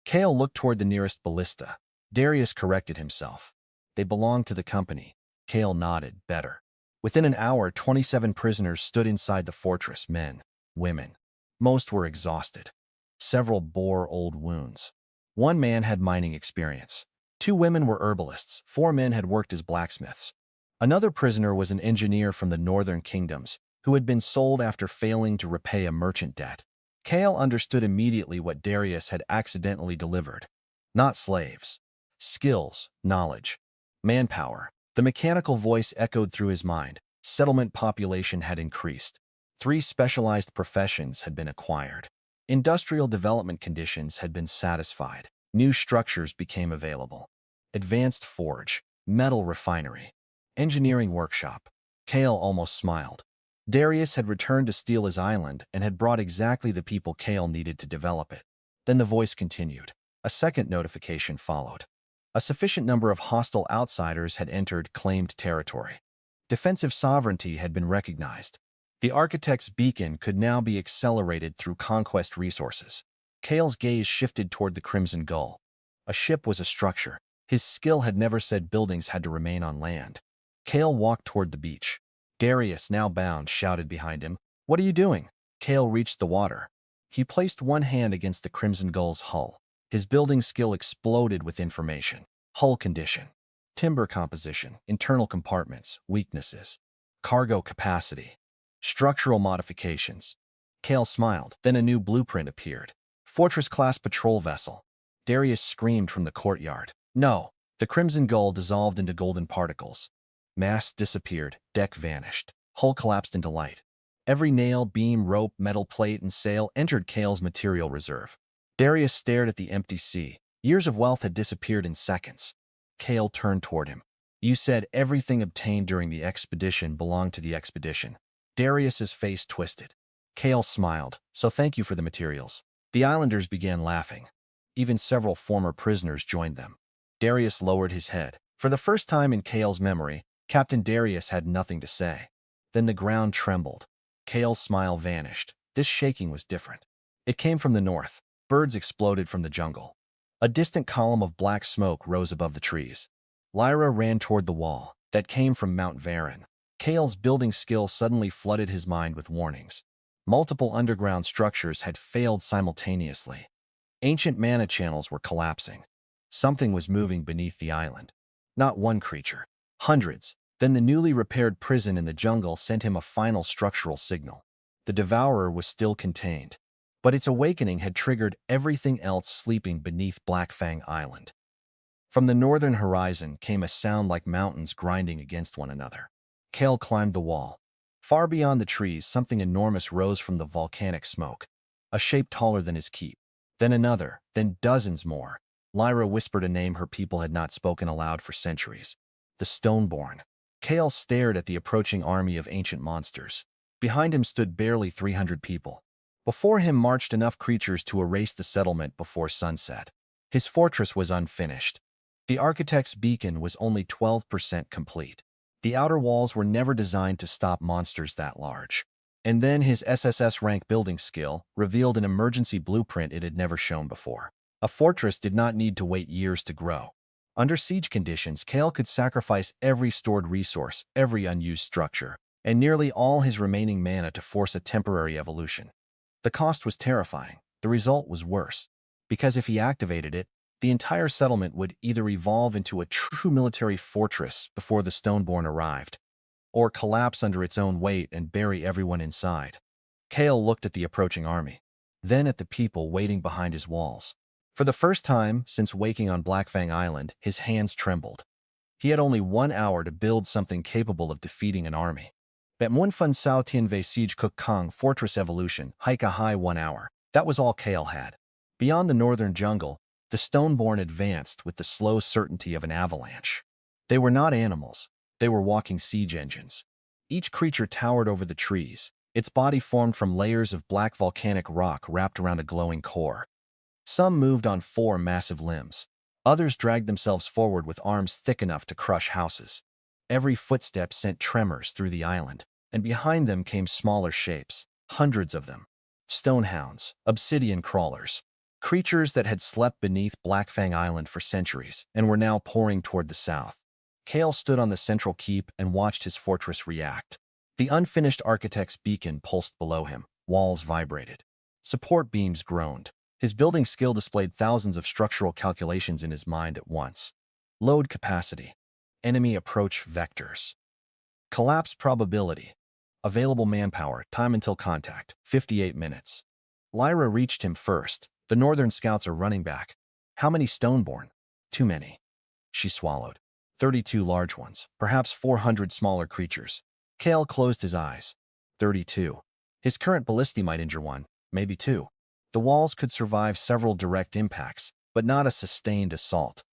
Kael looked toward the nearest ballista. Darius corrected himself. They belong to the company. Kael nodded. Better. Within an hour, 27 prisoners stood inside the fortress, men, women. Most were exhausted. Several bore old wounds. 1 man had mining experience. 2 women were herbalists. 4 men had worked as blacksmiths. Another prisoner was an engineer from the northern kingdoms who had been sold after failing to repay a merchant debt. Kael understood immediately what Darius had accidentally delivered. Not slaves. Skills, knowledge, manpower. The mechanical voice echoed through his mind. Settlement population had increased. 3 specialized professions had been acquired. Industrial development conditions had been satisfied. New structures became available. Advanced forge, metal refinery, engineering workshop. Kael almost smiled. Darius had returned to steal his island and had brought exactly the people Kael needed to develop it. Then the voice continued. A second notification followed. A sufficient number of hostile outsiders had entered claimed territory. Defensive sovereignty had been recognized. The architect's beacon could now be accelerated through conquest resources. Kael's gaze shifted toward the Crimson Gull. A ship was a structure. His skill had never said buildings had to remain on land. Kael walked toward the beach. Darius, now bound, shouted behind him, "What are you doing?" Kael reached the water. He placed one hand against the Crimson Gull's hull. His building skill exploded with information. Hull condition, timber composition, internal compartments, weaknesses, cargo capacity, structural modifications. Kael smiled. Then a new blueprint appeared. Fortress-class patrol vessel. Darius screamed from the courtyard. No! The Crimson Gull dissolved into golden particles. Mast disappeared, deck vanished. Hull collapsed into light. Every nail, beam, rope, metal plate, and sail entered Kael's material reserve. Darius stared at the empty sea. Years of wealth had disappeared in seconds. Kael turned toward him. "You said everything obtained during the expedition belonged to the expedition." Darius's face twisted. Kael smiled. "So thank you for the materials." The islanders began laughing. Even several former prisoners joined them. Darius lowered his head. For the first time in Kael's memory, Captain Darius had nothing to say. Then the ground trembled. Kael's smile vanished. This shaking was different. It came from the north. Birds exploded from the jungle. A distant column of black smoke rose above the trees. Lyra ran toward the wall. That came from Mount Varen. Kael's building skill suddenly flooded his mind with warnings. Multiple underground structures had failed simultaneously. Ancient mana channels were collapsing. Something was moving beneath the island. Not one creature. Hundreds. Then the newly repaired prison in the jungle sent him a final structural signal. The devourer was still contained, but its awakening had triggered everything else sleeping beneath Blackfang Island. From the northern horizon came a sound like mountains grinding against one another. Kael climbed the wall. Far beyond the trees, something enormous rose from the volcanic smoke, a shape taller than his keep. Then another, then dozens more. Lyra whispered a name her people had not spoken aloud for centuries. The Stoneborn. Kael stared at the approaching army of ancient monsters. Behind him stood barely 300 people. Before him marched enough creatures to erase the settlement before sunset. His fortress was unfinished. The architect's beacon was only 12% complete. The outer walls were never designed to stop monsters that large. And then his SSS-rank building skill revealed an emergency blueprint it had never shown before. A fortress did not need to wait years to grow. Under siege conditions, Kael could sacrifice every stored resource, every unused structure, and nearly all his remaining mana to force a temporary evolution. The cost was terrifying. The result was worse. Because if he activated it, the entire settlement would either evolve into a true military fortress before the Stoneborn arrived, or collapse under its own weight and bury everyone inside. Kael looked at the approaching army, then at the people waiting behind his walls. For the first time since waking on Blackfang Island, his hands trembled. He had only 1 hour to build something capable of defeating an army. Betmun Fun Sao Tianvei Siege Cook Kong Fortress Evolution, hike a high 1 hour. That was all Kael had. Beyond the northern jungle, the Stoneborn advanced with the slow certainty of an avalanche. They were not animals. They were walking siege engines. Each creature towered over the trees, its body formed from layers of black volcanic rock wrapped around a glowing core. Some moved on 4 massive limbs. Others dragged themselves forward with arms thick enough to crush houses. Every footstep sent tremors through the island, and behind them came smaller shapes, hundreds of them. Stonehounds, obsidian crawlers, creatures that had slept beneath Blackfang Island for centuries and were now pouring toward the south. Kael stood on the central keep and watched his fortress react. The unfinished architect's beacon pulsed below him. Walls vibrated. Support beams groaned. His building skill displayed thousands of structural calculations in his mind at once. Load capacity. Enemy approach vectors. Collapse probability. Available manpower, time until contact, 58 minutes. Lyra reached him first. The northern scouts are running back. How many stoneborn? Too many. She swallowed. 32 large ones, perhaps 400 smaller creatures. Kael closed his eyes. 32. His current ballistae might injure one, maybe two. The walls could survive several direct impacts, but not a sustained assault.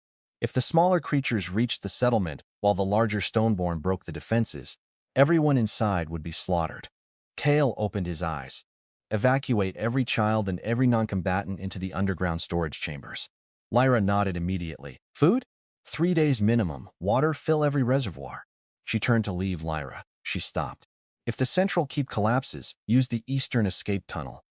If the smaller creatures reached the settlement while the larger stoneborn broke the defenses, everyone inside would be slaughtered. Kael opened his eyes. Evacuate every child and every non-combatant into the underground storage chambers. Lyra nodded immediately. Food? 3 days minimum. Water, fill every reservoir. She turned to leave Lyra. She stopped. If the central keep collapses, use the eastern escape tunnel.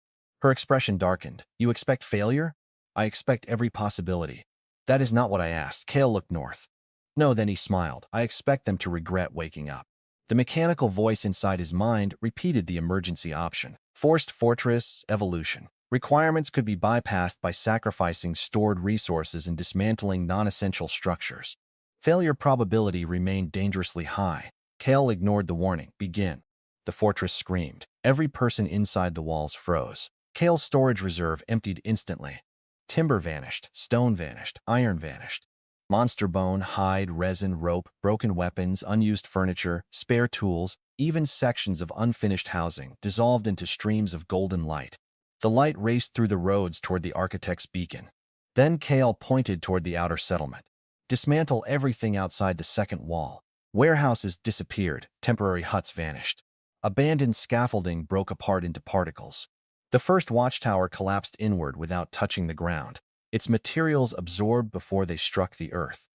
Her expression darkened. You expect failure? I expect every possibility. That is not what I asked. Kael looked north. No, then he smiled. I expect them to regret waking up. The mechanical voice inside his mind repeated the emergency option. Forced fortress, evolution. Requirements could be bypassed by sacrificing stored resources and dismantling non-essential structures. Failure probability remained dangerously high. Kael ignored the warning. Begin. The fortress screamed. Every person inside the walls froze. Kael's storage reserve emptied instantly. Timber vanished, stone vanished, iron vanished. Monster bone, hide, resin, rope, broken weapons, unused furniture, spare tools, even sections of unfinished housing dissolved into streams of golden light. The light raced through the roads toward the architect's beacon. Then Kael pointed toward the outer settlement. Dismantle everything outside the second wall. Warehouses disappeared, temporary huts vanished. Abandoned scaffolding broke apart into particles. The first watchtower collapsed inward without touching the ground, its materials absorbed before they struck the earth.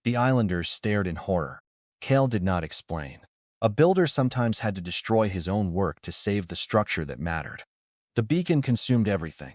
The islanders stared in horror. Kael did not explain. A builder sometimes had to destroy his own work to save the structure that mattered. The beacon consumed everything.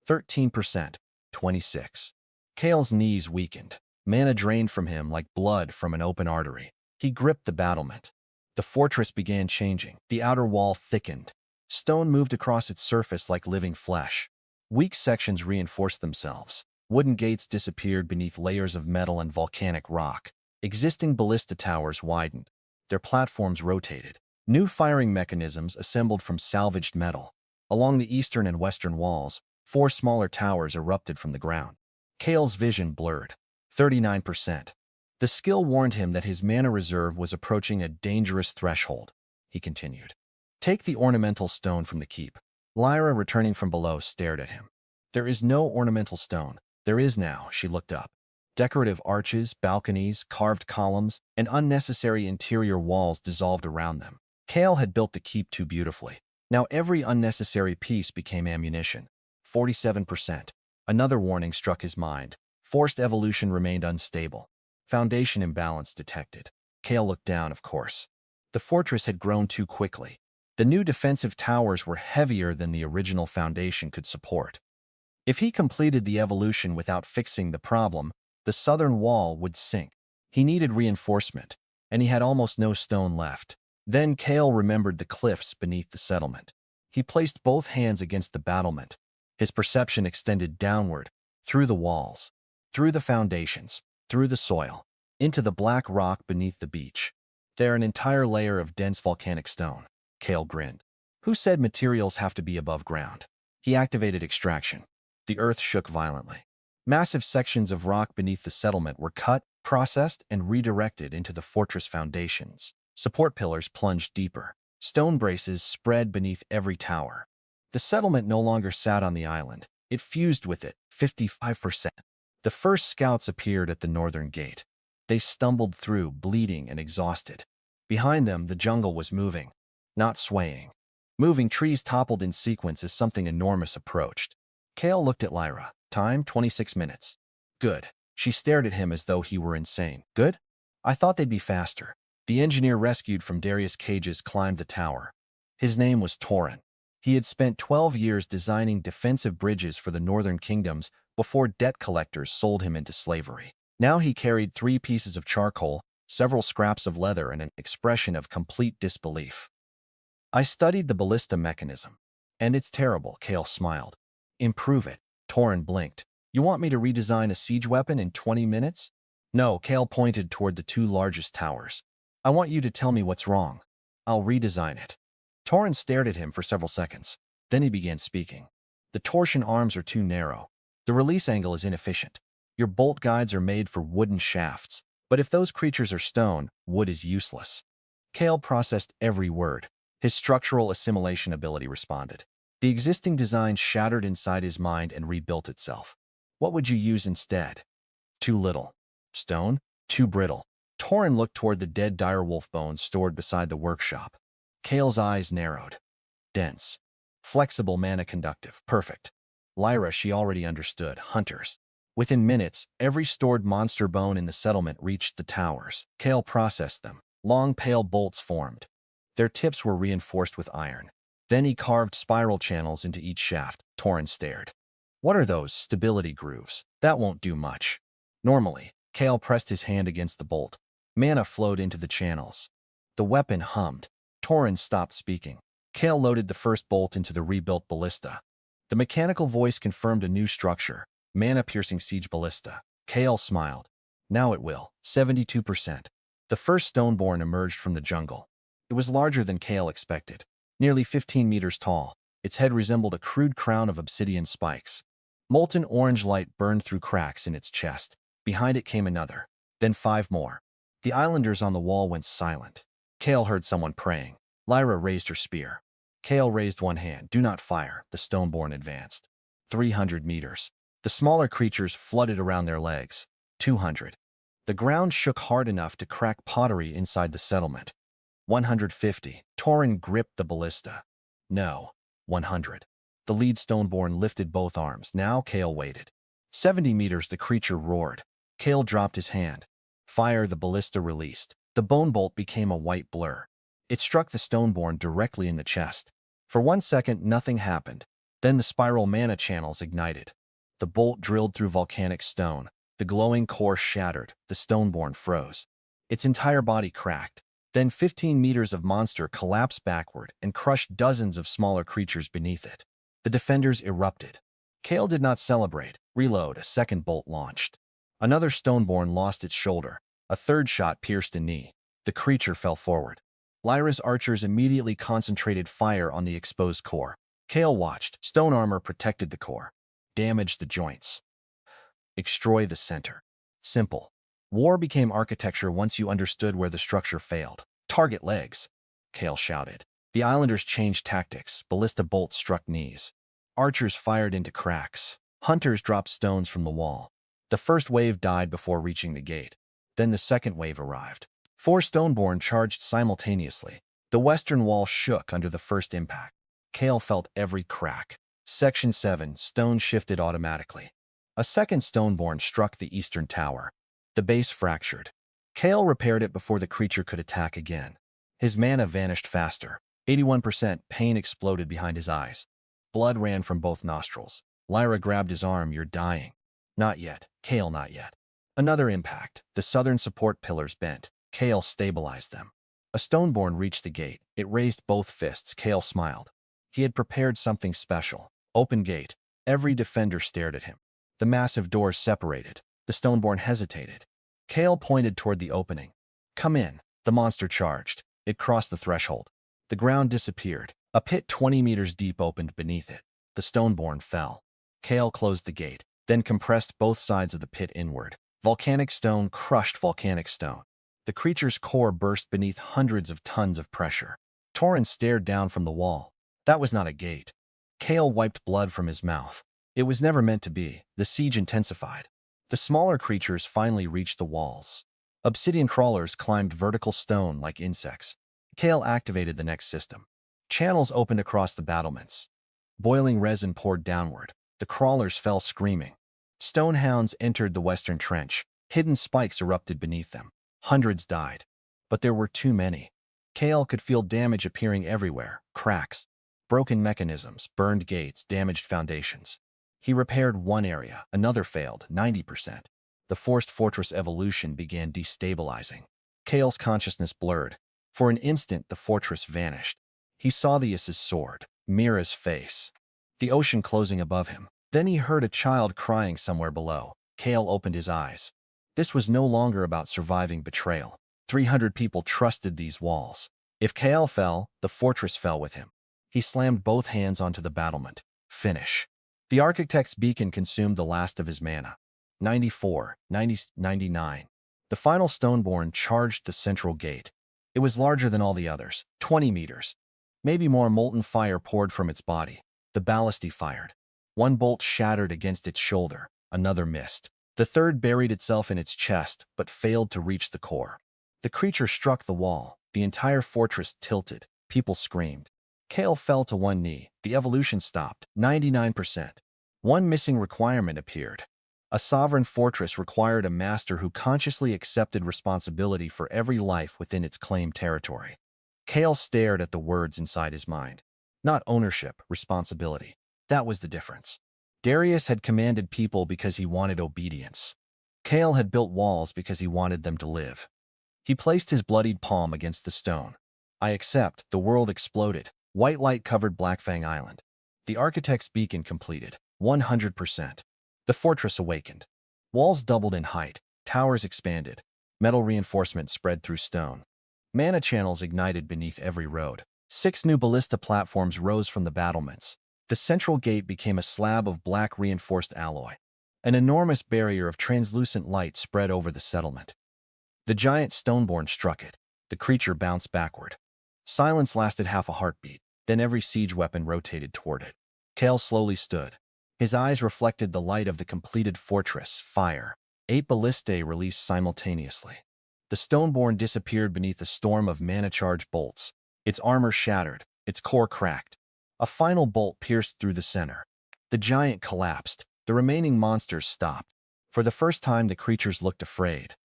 13%. 26. Kael's knees weakened. Mana drained from him like blood from an open artery. He gripped the battlement. The fortress began changing. The outer wall thickened. Stone moved across its surface like living flesh. Weak sections reinforced themselves. Wooden gates disappeared beneath layers of metal and volcanic rock. Existing ballista towers widened. Their platforms rotated. New firing mechanisms assembled from salvaged metal. Along the eastern and western walls, 4 smaller towers erupted from the ground. Kael's vision blurred. 39%. The skill warned him that his mana reserve was approaching a dangerous threshold. He continued. Take the ornamental stone from the keep. Lyra, returning from below, stared at him. There is no ornamental stone. There is now. She looked up. Decorative arches, balconies, carved columns, and unnecessary interior walls dissolved around them. Kael had built the keep too beautifully. Now every unnecessary piece became ammunition. 47%. Another warning struck his mind. Forced evolution remained unstable. Foundation imbalance detected. Kael looked down, of course. The fortress had grown too quickly. The new defensive towers were heavier than the original foundation could support. If he completed the evolution without fixing the problem, the southern wall would sink. He needed reinforcement, and he had almost no stone left. Then Kael remembered the cliffs beneath the settlement. He placed both hands against the battlement. His perception extended downward, through the walls, through the foundations, through the soil, into the black rock beneath the beach. There, an entire layer of dense volcanic stone. Kael grinned. Who said materials have to be above ground? He activated extraction. The earth shook violently. Massive sections of rock beneath the settlement were cut, processed, and redirected into the fortress foundations. Support pillars plunged deeper. Stone braces spread beneath every tower. The settlement no longer sat on the island. It fused with it, 55%. The first scouts appeared at the northern gate. They stumbled through, bleeding and exhausted. Behind them, the jungle was moving, not swaying. Moving trees toppled in sequence as something enormous approached. Kael looked at Lyra. Time, 26 minutes. Good. She stared at him as though he were insane. Good? I thought they'd be faster. The engineer rescued from Darius' cages climbed the tower. His name was Torin. He had spent 12 years designing defensive bridges for the northern kingdoms before debt collectors sold him into slavery. Now he carried 3 pieces of charcoal, several scraps of leather, and an expression of complete disbelief. I studied the ballista mechanism. And it's terrible, Kael smiled. Improve it. Torin blinked. You want me to redesign a siege weapon in 20 minutes? No, Kael pointed toward the 2 largest towers. I want you to tell me what's wrong. I'll redesign it. Torrens stared at him for several seconds. Then he began speaking. The torsion arms are too narrow. The release angle is inefficient. Your bolt guides are made for wooden shafts, but if those creatures are stone, wood is useless. Kael processed every word. His structural assimilation ability responded. The existing design shattered inside his mind and rebuilt itself. What would you use instead? Too little. Stone? Too brittle. Torren looked toward the dead direwolf bones stored beside the workshop. Kael's eyes narrowed. Dense. Flexible, mana-conductive. Perfect. Lyra, she already understood. Hunters. Within minutes, every stored monster bone in the settlement reached the towers. Kael processed them. Long, pale bolts formed. Their tips were reinforced with iron. Then he carved spiral channels into each shaft. Torren stared. What are those? Stability grooves. That won't do much. Normally, Kael pressed his hand against the bolt. Mana flowed into the channels. The weapon hummed. Torren stopped speaking. Kael loaded the first bolt into the rebuilt ballista. The mechanical voice confirmed a new structure. Mana-piercing siege ballista. Kael smiled. Now it will. 72%. The first Stoneborn emerged from the jungle. It was larger than Kael expected. Nearly 15 meters tall. Its head resembled a crude crown of obsidian spikes. Molten orange light burned through cracks in its chest. Behind it came another. Then 5 more. The islanders on the wall went silent. Kael heard someone praying. Lyra raised her spear. Kael raised one hand. Do not fire. The Stoneborn advanced. 300 meters. The smaller creatures flooded around their legs. 200. The ground shook hard enough to crack pottery inside the settlement. 150. Torren gripped the ballista. No. 100. The lead Stoneborn lifted both arms. Now Kael waited. 70 meters. The creature roared. Kael dropped his hand. Fire. The ballista released. The bone bolt became a white blur. It struck the Stoneborn directly in the chest. For 1 second, nothing happened. Then the spiral mana channels ignited. The bolt drilled through volcanic stone. The glowing core shattered. The Stoneborn froze. Its entire body cracked. Then 15 meters of monster collapsed backward and crushed dozens of smaller creatures beneath it. The defenders erupted. Kael did not celebrate. Reload. A second bolt launched. Another Stoneborn lost its shoulder. A third shot pierced a knee. The creature fell forward. Lyra's archers immediately concentrated fire on the exposed core. Kael watched. Stone armor protected the core. Damaged the joints. Destroy the center. Simple. War became architecture once you understood where the structure failed. Target legs, Kael shouted. The islanders changed tactics. Ballista bolts struck knees. Archers fired into cracks. Hunters dropped stones from the wall. The first wave died before reaching the gate. Then the second wave arrived. 4 Stoneborn charged simultaneously. The western wall shook under the first impact. Kael felt every crack. Section 7, stone shifted automatically. A second Stoneborn struck the eastern tower. The base fractured. Kael repaired it before the creature could attack again. His mana vanished faster. 81%. Pain exploded behind his eyes. Blood ran from both nostrils. Lyra grabbed his arm. You're dying. Not yet. Kael, not yet. Another impact. The southern support pillars bent. Kael stabilized them. A Stoneborn reached the gate. It raised both fists. Kael smiled. He had prepared something special. Open gate. Every defender stared at him. The massive doors separated. The Stoneborn hesitated. Kael pointed toward the opening. Come in. The monster charged. It crossed the threshold. The ground disappeared. A pit 20 meters deep opened beneath it. The Stoneborn fell. Kael closed the gate, then compressed both sides of the pit inward. Volcanic stone crushed volcanic stone. The creature's core burst beneath hundreds of tons of pressure. Torren stared down from the wall. That was not a gate. Kael wiped blood from his mouth. It was never meant to be. The siege intensified. The smaller creatures finally reached the walls. Obsidian crawlers climbed vertical stone like insects. Kael activated the next system. Channels opened across the battlements. Boiling resin poured downward. The crawlers fell screaming. Stone hounds entered the western trench. Hidden spikes erupted beneath them. Hundreds died. But there were too many. Kael could feel damage appearing everywhere. Cracks. Broken mechanisms, burned gates, damaged foundations. He repaired one area. Another failed. 90%. The forced fortress evolution began destabilizing. Kael's consciousness blurred. For an instant, the fortress vanished. He saw the Is's sword, Mira's face, the ocean closing above him. Then he heard a child crying somewhere below. Kael opened his eyes. This was no longer about surviving betrayal. 300 people trusted these walls. If Kael fell, the fortress fell with him. He slammed both hands onto the battlement. Finish. The architect's beacon consumed the last of his mana. 94, 90, 99. The final Stoneborn charged the central gate. It was larger than all the others, 20 meters. Maybe more. Molten fire poured from its body. The ballast he fired. One bolt shattered against its shoulder. Another missed. The third buried itself in its chest, but failed to reach the core. The creature struck the wall. The entire fortress tilted. People screamed. Kael fell to one knee. The evolution stopped. 99%. One missing requirement appeared. A sovereign fortress required a master who consciously accepted responsibility for every life within its claimed territory. Kael stared at the words inside his mind. Not ownership, responsibility. That was the difference. Darius had commanded people because he wanted obedience. Kael had built walls because he wanted them to live. He placed his bloodied palm against the stone. I accept. The world exploded. White light covered Blackfang Island. The architect's beacon completed. 100%. The fortress awakened. Walls doubled in height. Towers expanded. Metal reinforcement spread through stone. Mana channels ignited beneath every road. 6 new ballista platforms rose from the battlements. The central gate became a slab of black reinforced alloy. An enormous barrier of translucent light spread over the settlement. The giant Stoneborn struck it. The creature bounced backward. Silence lasted half a heartbeat. Then every siege weapon rotated toward it. Kael slowly stood. His eyes reflected the light of the completed fortress. Fire. 8 ballistae released simultaneously. The Stoneborn disappeared beneath a storm of mana-charged bolts. Its armor shattered. Its core cracked. A final bolt pierced through the center. The giant collapsed. The remaining monsters stopped. For the first time, the creatures looked afraid.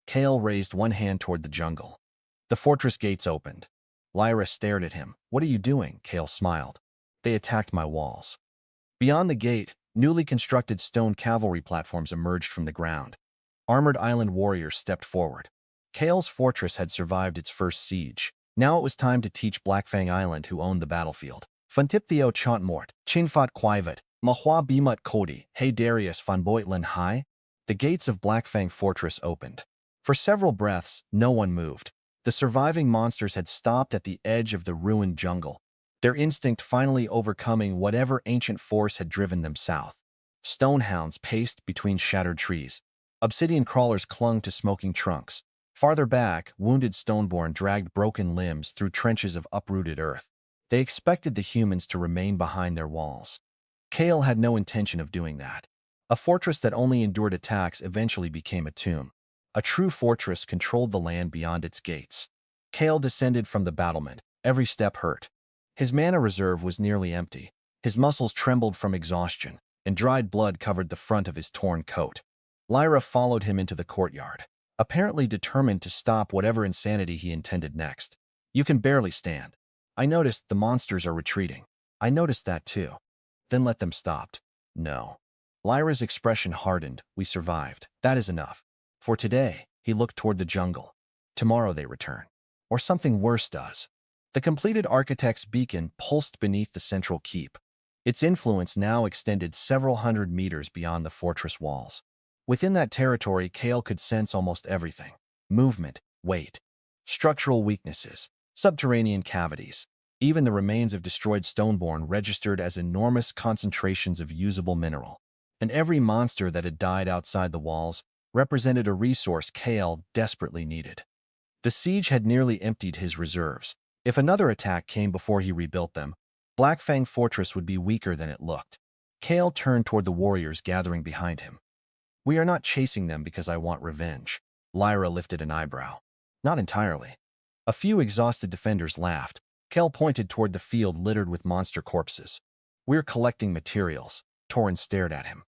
Kael raised one hand toward the jungle. The fortress gates opened. Lyra stared at him. What are you doing? Kael smiled. They attacked my walls. Beyond the gate, newly constructed stone cavalry platforms emerged from the ground. Armored island warriors stepped forward. Kael's fortress had survived its first siege. Now it was time to teach Blackfang Island who owned the battlefield. Funtiptheo Chantmort, Chinfat Quivet, Manhwa Bimut Kodi, Hey Darius Van Boitlen Hai. The gates of Blackfang Fortress opened. For several breaths, no one moved. The surviving monsters had stopped at the edge of the ruined jungle, their instinct finally overcoming whatever ancient force had driven them south. Stonehounds paced between shattered trees. Obsidian crawlers clung to smoking trunks. Farther back, wounded Stoneborn dragged broken limbs through trenches of uprooted earth. They expected the humans to remain behind their walls. Kael had no intention of doing that. A fortress that only endured attacks eventually became a tomb. A true fortress controlled the land beyond its gates. Kael descended from the battlement. Every step hurt. His mana reserve was nearly empty. His muscles trembled from exhaustion, and dried blood covered the front of his torn coat. Lyra followed him into the courtyard, apparently determined to stop whatever insanity he intended next. You can barely stand. I noticed the monsters are retreating. I noticed that too. Then let them stop. No. Lyra's expression hardened. We survived. That is enough. For today, he looked toward the jungle. Tomorrow they return. Or something worse does. The completed architect's beacon pulsed beneath the central keep. Its influence now extended several hundred meters beyond the fortress walls. Within that territory, Kael could sense almost everything. Movement, weight, structural weaknesses, subterranean cavities. Even the remains of destroyed Stoneborn registered as enormous concentrations of usable mineral. And every monster that had died outside the walls represented a resource Kael desperately needed. The siege had nearly emptied his reserves. If another attack came before he rebuilt them, Blackfang Fortress would be weaker than it looked. Kael turned toward the warriors gathering behind him. We are not chasing them because I want revenge. Lyra lifted an eyebrow. Not entirely. A few exhausted defenders laughed. Kael pointed toward the field littered with monster corpses. We're collecting materials. Torrin stared at him.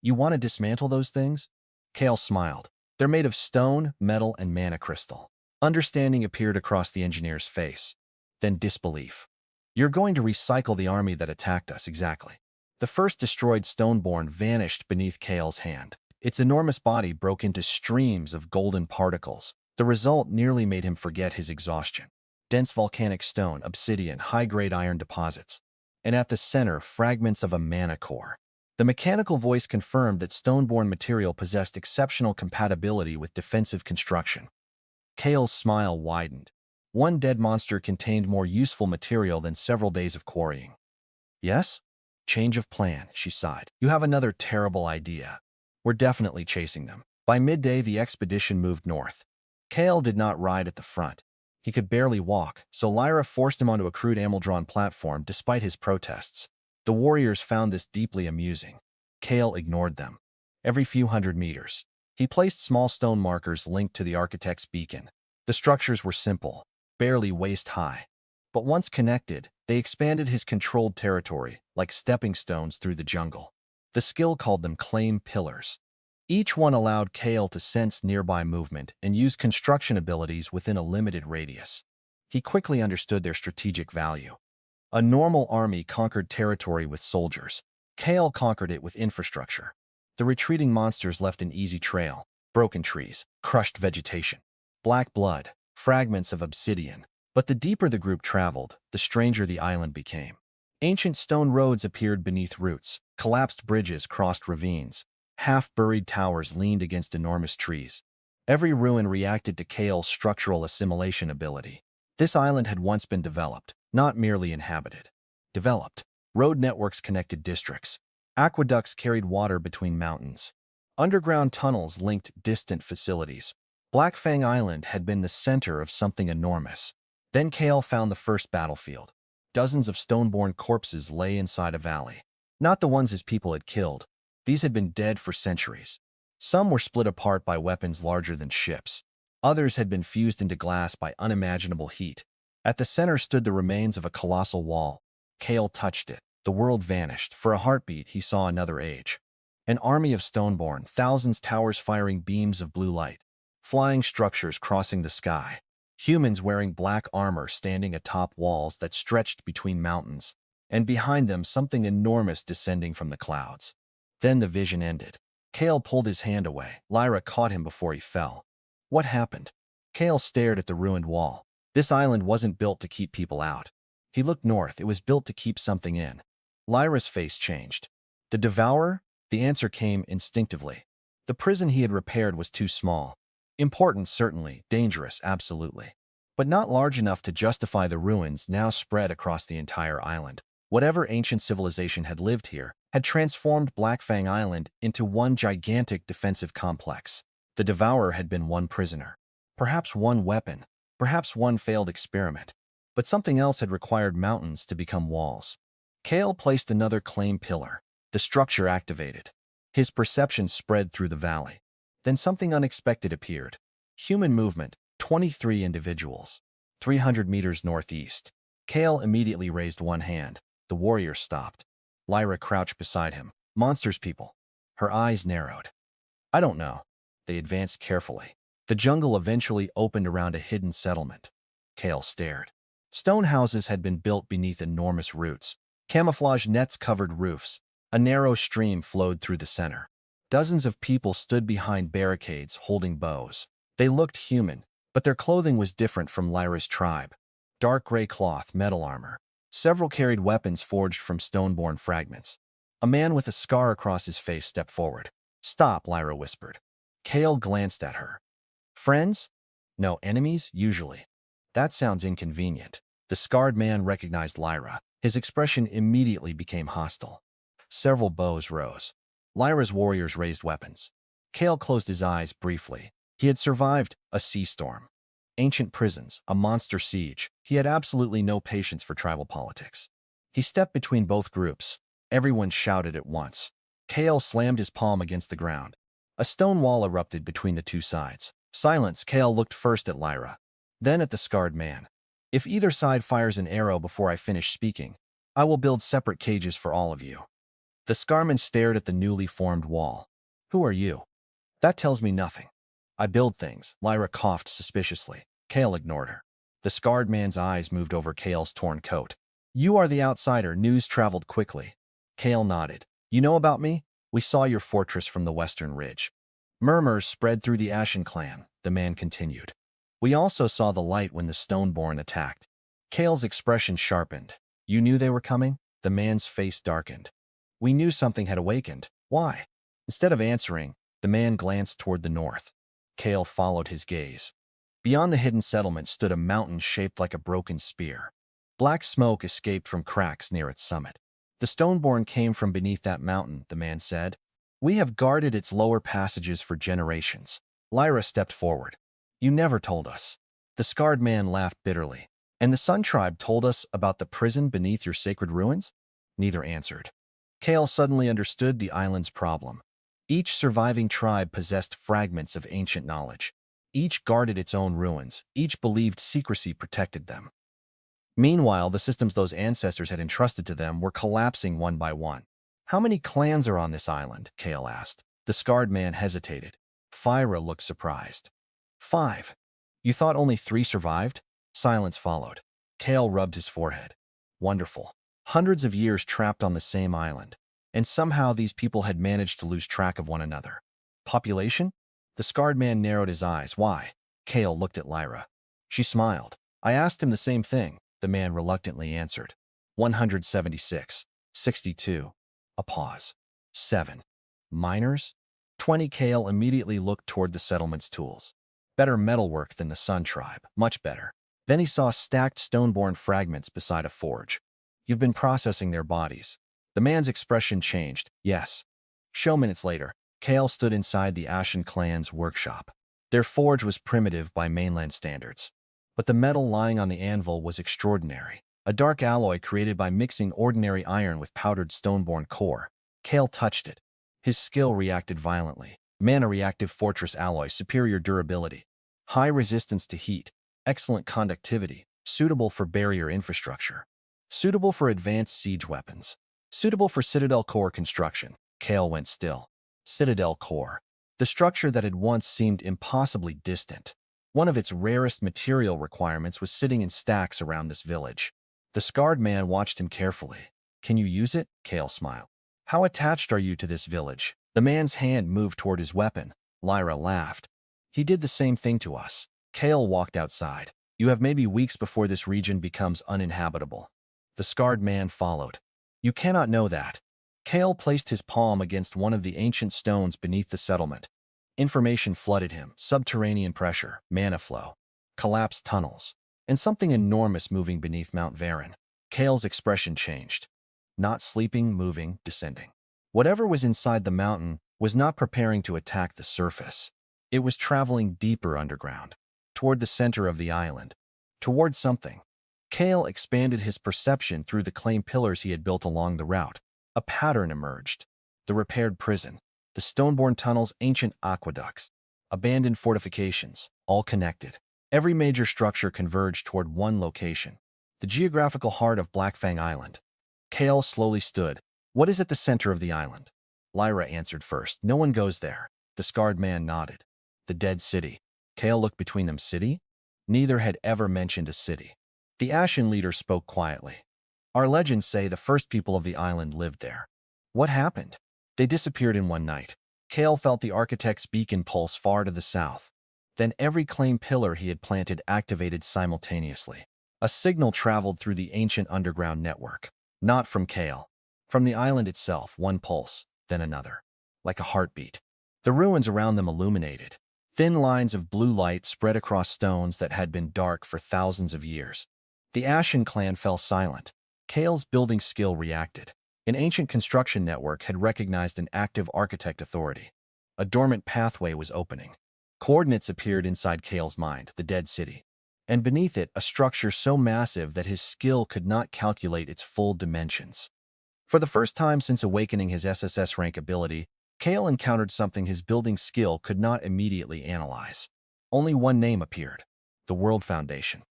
You want to dismantle those things? Kael smiled. They're made of stone, metal, and mana crystal. Understanding appeared across the engineer's face. Then disbelief. You're going to recycle the army that attacked us, exactly. The first destroyed Stoneborn vanished beneath Kael's hand. Its enormous body broke into streams of golden particles. The result nearly made him forget his exhaustion. Dense volcanic stone, obsidian, high-grade iron deposits. And at the center, fragments of a mana core. The mechanical voice confirmed that Stoneborn material possessed exceptional compatibility with defensive construction. Kael's smile widened. One dead monster contained more useful material than several days of quarrying. Yes? Change of plan, she sighed. You have another terrible idea. We're definitely chasing them. By midday, the expedition moved north. Kael did not ride at the front. He could barely walk, so Lyra forced him onto a crude camel-drawn platform despite his protests. The warriors found this deeply amusing. Kael ignored them. Every few hundred meters, he placed small stone markers linked to the architect's beacon. The structures were simple, barely waist-high. But once connected, they expanded his controlled territory, like stepping stones through the jungle. The skill called them claim pillars. Each one allowed Kael to sense nearby movement and use construction abilities within a limited radius. He quickly understood their strategic value. A normal army conquered territory with soldiers. Kael conquered it with infrastructure. The retreating monsters left an easy trail: broken trees, crushed vegetation, black blood, fragments of obsidian. But the deeper the group traveled, the stranger the island became. Ancient stone roads appeared beneath roots, collapsed bridges crossed ravines, half-buried towers leaned against enormous trees. Every ruin reacted to Kael's structural assimilation ability. This island had once been developed, not merely inhabited. Developed. Road networks connected districts. Aqueducts carried water between mountains. Underground tunnels linked distant facilities. Blackfang Island had been the center of something enormous. Then Kael found the first battlefield. Dozens of stone-born corpses lay inside a valley. Not the ones his people had killed. These had been dead for centuries. Some were split apart by weapons larger than ships. Others had been fused into glass by unimaginable heat. At the center stood the remains of a colossal wall. Kael touched it. The world vanished. For a heartbeat, he saw another age. An army of stoneborn, thousands towers firing beams of blue light. Flying structures crossing the sky. Humans wearing black armor standing atop walls that stretched between mountains, and behind them something enormous descending from the clouds. Then the vision ended. Kael pulled his hand away. Lyra caught him before he fell. What happened? Kael stared at the ruined wall. This island wasn't built to keep people out. He looked north. It was built to keep something in. Lyra's face changed. The Devourer? The answer came instinctively. The prison he had repaired was too small. Important, certainly. Dangerous, absolutely. But not large enough to justify the ruins now spread across the entire island. Whatever ancient civilization had lived here had transformed Blackfang Island into one gigantic defensive complex. The Devourer had been one prisoner. Perhaps one weapon. Perhaps one failed experiment. But something else had required mountains to become walls. Kael placed another claim pillar. The structure activated. His perception spread through the valley. Then something unexpected appeared. Human movement, 23 individuals. 300 meters northeast. Kael immediately raised one hand. The warrior stopped. Lyra crouched beside him. Monsters, people. Her eyes narrowed. I don't know. They advanced carefully. The jungle eventually opened around a hidden settlement. Kael stared. Stone houses had been built beneath enormous roots. Camouflage nets covered roofs. A narrow stream flowed through the center. Dozens of people stood behind barricades, holding bows. They looked human, but their clothing was different from Lyra's tribe. Dark gray cloth, metal armor. Several carried weapons forged from stone-born fragments. A man with a scar across his face stepped forward. Stop, Lyra whispered. Kael glanced at her. Friends? No, enemies, usually. That sounds inconvenient. The scarred man recognized Lyra. His expression immediately became hostile. Several bows rose. Lyra's warriors raised weapons. Kael closed his eyes briefly. He had survived a sea storm, ancient prisons, a monster siege. He had absolutely no patience for tribal politics. He stepped between both groups. Everyone shouted at once. Kael slammed his palm against the ground. A stone wall erupted between the two sides. Silence. Kael looked first at Lyra, then at the scarred man. If either side fires an arrow before I finish speaking, I will build separate cages for all of you. The scarman stared at the newly formed wall. Who are you? That tells me nothing. I build things. Lyra coughed suspiciously. Kael ignored her. The scarred man's eyes moved over Kael's torn coat. You are the outsider. News traveled quickly. Kael nodded. You know about me? We saw your fortress from the western ridge. Murmurs spread through the Ashen clan, the man continued. We also saw the light when the Stoneborn attacked. Kael's expression sharpened. You knew they were coming? The man's face darkened. We knew something had awakened. Why? Instead of answering, the man glanced toward the north. Kael followed his gaze. Beyond the hidden settlement stood a mountain shaped like a broken spear. Black smoke escaped from cracks near its summit. The Stoneborn came from beneath that mountain, the man said. We have guarded its lower passages for generations. Lyra stepped forward. You never told us. The scarred man laughed bitterly. And the Sun Tribe told us about the prison beneath your sacred ruins? Neither answered. Kael suddenly understood the island's problem. Each surviving tribe possessed fragments of ancient knowledge. Each guarded its own ruins. Each believed secrecy protected them. Meanwhile, the systems those ancestors had entrusted to them were collapsing one by one. How many clans are on this island? Kael asked. The scarred man hesitated. Fyra looked surprised. 5. You thought only 3 survived? Silence followed. Kael rubbed his forehead. Wonderful. Hundreds of years trapped on the same island. And somehow these people had managed to lose track of one another. Population? The scarred man narrowed his eyes. Why? Kael looked at Lyra. She smiled. I asked him the same thing, the man reluctantly answered. 176. 62. A pause. 7. Miners? 20. Kael immediately looked toward the settlement's tools. Better metalwork than the Sun Tribe. Much better. Then he saw stacked stoneborn fragments beside a forge. You've been processing their bodies. The man's expression changed. Yes. Show minutes later, Kael stood inside the Ashen clan's workshop. Their forge was primitive by mainland standards. But the metal lying on the anvil was extraordinary. A dark alloy created by mixing ordinary iron with powdered stoneborn core. Kael touched it. His skill reacted violently. Mana reactive fortress alloy, superior durability. High resistance to heat. Excellent conductivity. Suitable for barrier infrastructure. Suitable for advanced siege weapons. Suitable for citadel core construction. Kael went still. Citadel core. The structure that had once seemed impossibly distant. One of its rarest material requirements was sitting in stacks around this village. The scarred man watched him carefully. Can you use it? Kael smiled. How attached are you to this village? The man's hand moved toward his weapon. Lyra laughed. He did the same thing to us. Kael walked outside. You have maybe weeks before this region becomes uninhabitable. The scarred man followed. You cannot know that. Kael placed his palm against one of the ancient stones beneath the settlement. Information flooded him. Subterranean pressure, mana flow, collapsed tunnels, and something enormous moving beneath Mount Varen. Kael's expression changed. Not sleeping, moving, descending. Whatever was inside the mountain was not preparing to attack the surface. It was traveling deeper underground, toward the center of the island, toward something. Kael expanded his perception through the clay pillars he had built along the route. A pattern emerged. The repaired prison, the stoneborn tunnels, ancient aqueducts, abandoned fortifications, all connected. Every major structure converged toward one location, the geographical heart of Blackfang Island. Kael slowly stood. What is at the center of the island? Lyra answered first. No one goes there. The scarred man nodded. The dead city. Kael looked between them. City? Neither had ever mentioned a city. The Ashen leader spoke quietly. Our legends say the first people of the island lived there. What happened? They disappeared in one night. Kael felt the architect's beacon pulse far to the south. Then every claim pillar he had planted activated simultaneously. A signal traveled through the ancient underground network. Not from Kael. From the island itself, one pulse, then another. Like a heartbeat. The ruins around them illuminated. Thin lines of blue light spread across stones that had been dark for thousands of years. The Ashen clan fell silent. Kael's building skill reacted. An ancient construction network had recognized an active architect authority. A dormant pathway was opening. Coordinates appeared inside Kael's mind, the dead city. And beneath it, a structure so massive that his skill could not calculate its full dimensions. For the first time since awakening his SSS-rank ability, Kael encountered something his building skill could not immediately analyze. Only one name appeared, the World Foundation.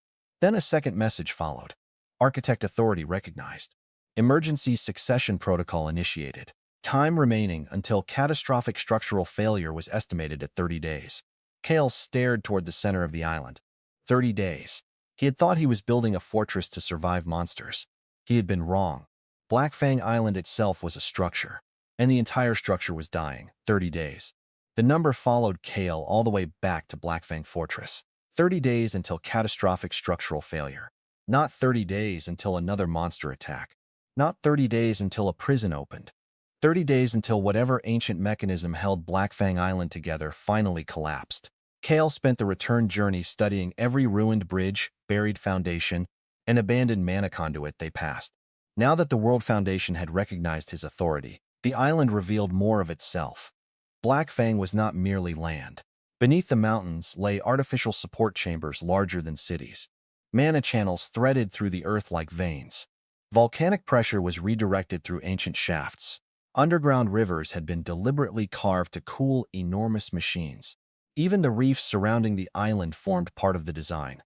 Then a second message followed. Architect authority recognized. Emergency succession protocol initiated. Time remaining until catastrophic structural failure was estimated at 30 days. Kael stared toward the center of the island. 30 days. He had thought he was building a fortress to survive monsters. He had been wrong. Blackfang Island itself was a structure, and the entire structure was dying. 30 days. The number followed Kael all the way back to Blackfang Fortress. 30 days until catastrophic structural failure. Not 30 days until another monster attack. Not 30 days until a prison opened. 30 days until whatever ancient mechanism held Blackfang Island together finally collapsed. Kael spent the return journey studying every ruined bridge, buried foundation, and abandoned mana conduit they passed. Now that the World Foundation had recognized his authority, the island revealed more of itself. Blackfang was not merely land. Beneath the mountains lay artificial support chambers larger than cities. Mana channels threaded through the earth like veins. Volcanic pressure was redirected through ancient shafts. Underground rivers had been deliberately carved to cool enormous machines. Even the reefs surrounding the island formed part of the design.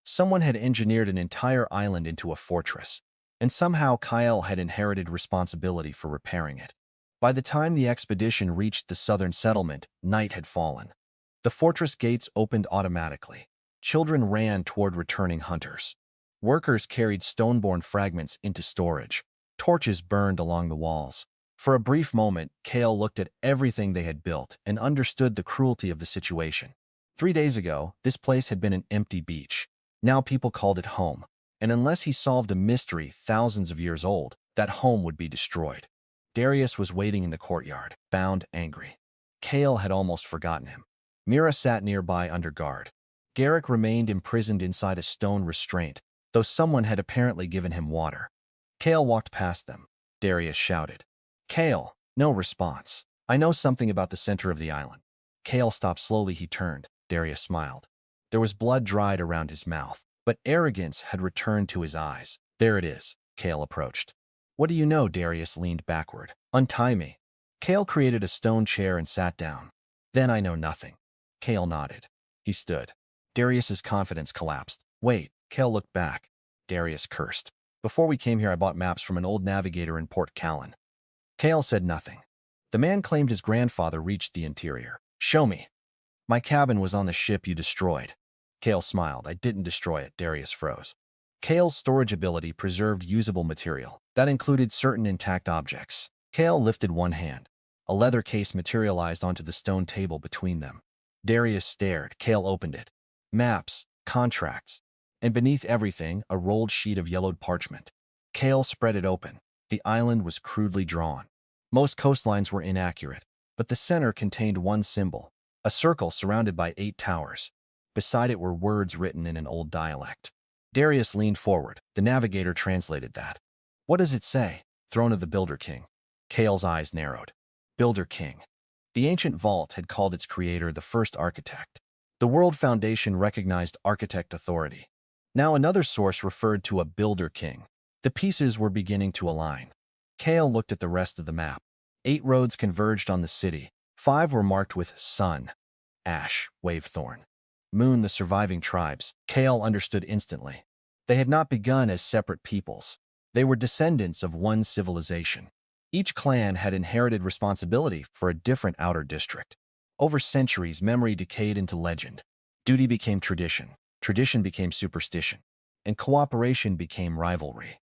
Someone had engineered an entire island into a fortress, and somehow Kael had inherited responsibility for repairing it. By the time the expedition reached the southern settlement, night had fallen. The fortress gates opened automatically. Children ran toward returning hunters. Workers carried stone-born fragments into storage. Torches burned along the walls. For a brief moment, Kael looked at everything they had built and understood the cruelty of the situation. 3 days ago, this place had been an empty beach. Now people called it home, and unless he solved a mystery thousands of years old, that home would be destroyed. Darius was waiting in the courtyard, bound, angry. Kael had almost forgotten him. Mira sat nearby under guard. Garrick remained imprisoned inside a stone restraint, though someone had apparently given him water. Kael walked past them. Darius shouted, "Kael!" No response. "I know something about the center of the island." Kael stopped slowly. He turned. Darius smiled. There was blood dried around his mouth, but arrogance had returned to his eyes. "There it is." Kael approached. "What do you know?" Darius leaned backward. "Untie me." Kael created a stone chair and sat down. "Then I know nothing." Kael nodded. He stood. Darius's confidence collapsed. "Wait." Kael looked back. Darius cursed. "Before we came here, I bought maps from an old navigator in Port Callan." Kael said nothing. The man claimed his grandfather reached the interior. "Show me." "My cabin was on the ship you destroyed." Kael smiled. "I didn't destroy it." Darius froze. Kael's storage ability preserved usable material. That included certain intact objects. Kael lifted one hand. A leather case materialized onto the stone table between them. Darius stared. Kael opened it. Maps, contracts, and beneath everything, a rolled sheet of yellowed parchment. Kael spread it open. The island was crudely drawn. Most coastlines were inaccurate, but the center contained one symbol, a circle surrounded by 8 towers. Beside it were words written in an old dialect. Darius leaned forward. The navigator translated that. "What does it say?" "Throne of the Builder King." Kael's eyes narrowed. Builder King. The ancient vault had called its creator the first architect. The World Foundation recognized architect authority. Now another source referred to a Builder King. The pieces were beginning to align. Kael looked at the rest of the map. 8 roads converged on the city. 5 were marked with sun, ash, wavethorn, moon, the surviving tribes. Kael understood instantly. They had not begun as separate peoples. They were descendants of one civilization. Each clan had inherited responsibility for a different outer district. Over centuries, memory decayed into legend. Duty became tradition. Tradition became superstition. And cooperation became rivalry.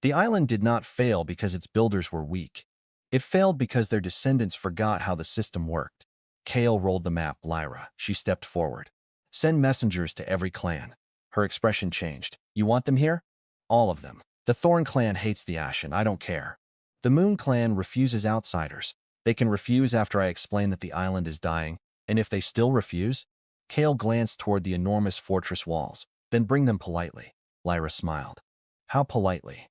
The island did not fail because its builders were weak. It failed because their descendants forgot how the system worked. Kael rolled the map. "Lyra." She stepped forward. "Send messengers to every clan." Her expression changed. "You want them here?" "All of them." "The Thorn clan hates the Ashen. I don't care." "The Moon clan refuses outsiders." "They can refuse after I explain that the island is dying. And if they still refuse?" Kael glanced toward the enormous fortress walls. "Then bring them politely." Lyra smiled. "How politely?"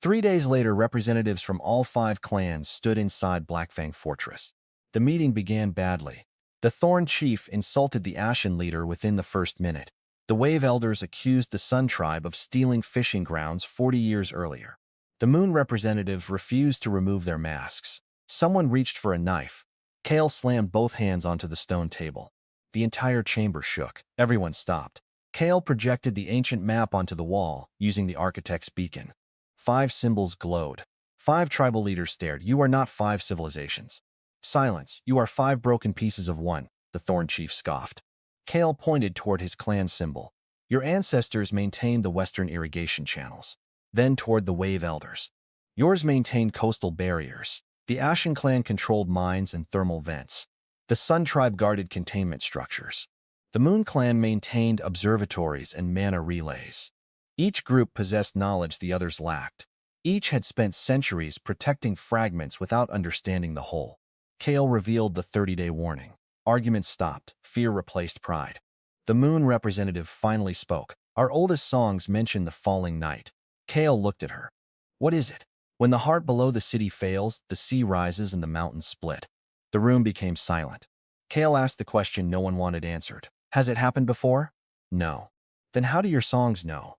3 days later, representatives from all 5 clans stood inside Blackfang Fortress. The meeting began badly. The Thorn chief insulted the Ashen leader within the first minute. The Wave elders accused the Sun tribe of stealing fishing grounds 40 years earlier. The Moon representatives refused to remove their masks. Someone reached for a knife. Kael slammed both hands onto the stone table. The entire chamber shook. Everyone stopped. Kael projected the ancient map onto the wall, using the architect's beacon. 5 symbols glowed. 5 tribal leaders stared. "You are not 5 civilizations." "Silence. You are 5 broken pieces of one," the Thorn chief scoffed. Kael pointed toward his clan symbol. "Your ancestors maintained the western irrigation channels." Then toward the Wave elders. "Yours maintained coastal barriers." The Ashen clan controlled mines and thermal vents. The Sun tribe guarded containment structures. The Moon clan maintained observatories and mana relays. Each group possessed knowledge the others lacked. Each had spent centuries protecting fragments without understanding the whole. Kael revealed the 30-day warning. Arguments stopped. Fear replaced pride. The moon representative finally spoke. Our oldest songs mention the falling night. Kael looked at her. What is it? When the heart below the city fails, the sea rises and the mountains split. The room became silent. Kael asked the question no one wanted answered. Has it happened before? No. Then how do your songs know?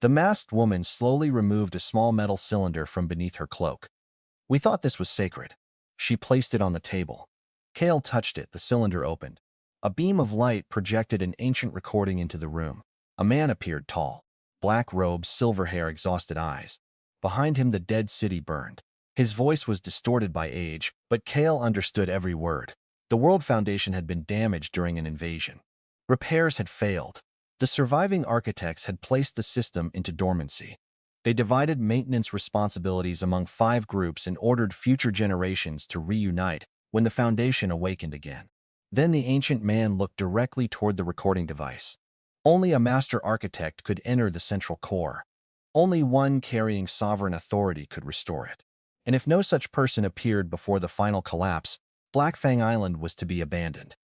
The masked woman slowly removed a small metal cylinder from beneath her cloak. We thought this was sacred. She placed it on the table. Kael touched it. The cylinder opened. A beam of light projected an ancient recording into the room. A man appeared, tall. Black robes, silver hair, exhausted eyes. Behind him the dead city burned. His voice was distorted by age, but Kael understood every word. The World Foundation had been damaged during an invasion. Repairs had failed. The surviving architects had placed the system into dormancy. They divided maintenance responsibilities among 5 groups and ordered future generations to reunite when the Foundation awakened again. Then the ancient man looked directly toward the recording device. Only a master architect could enter the central core. Only one carrying sovereign authority could restore it. And if no such person appeared before the final collapse, Blackfang Island was to be abandoned.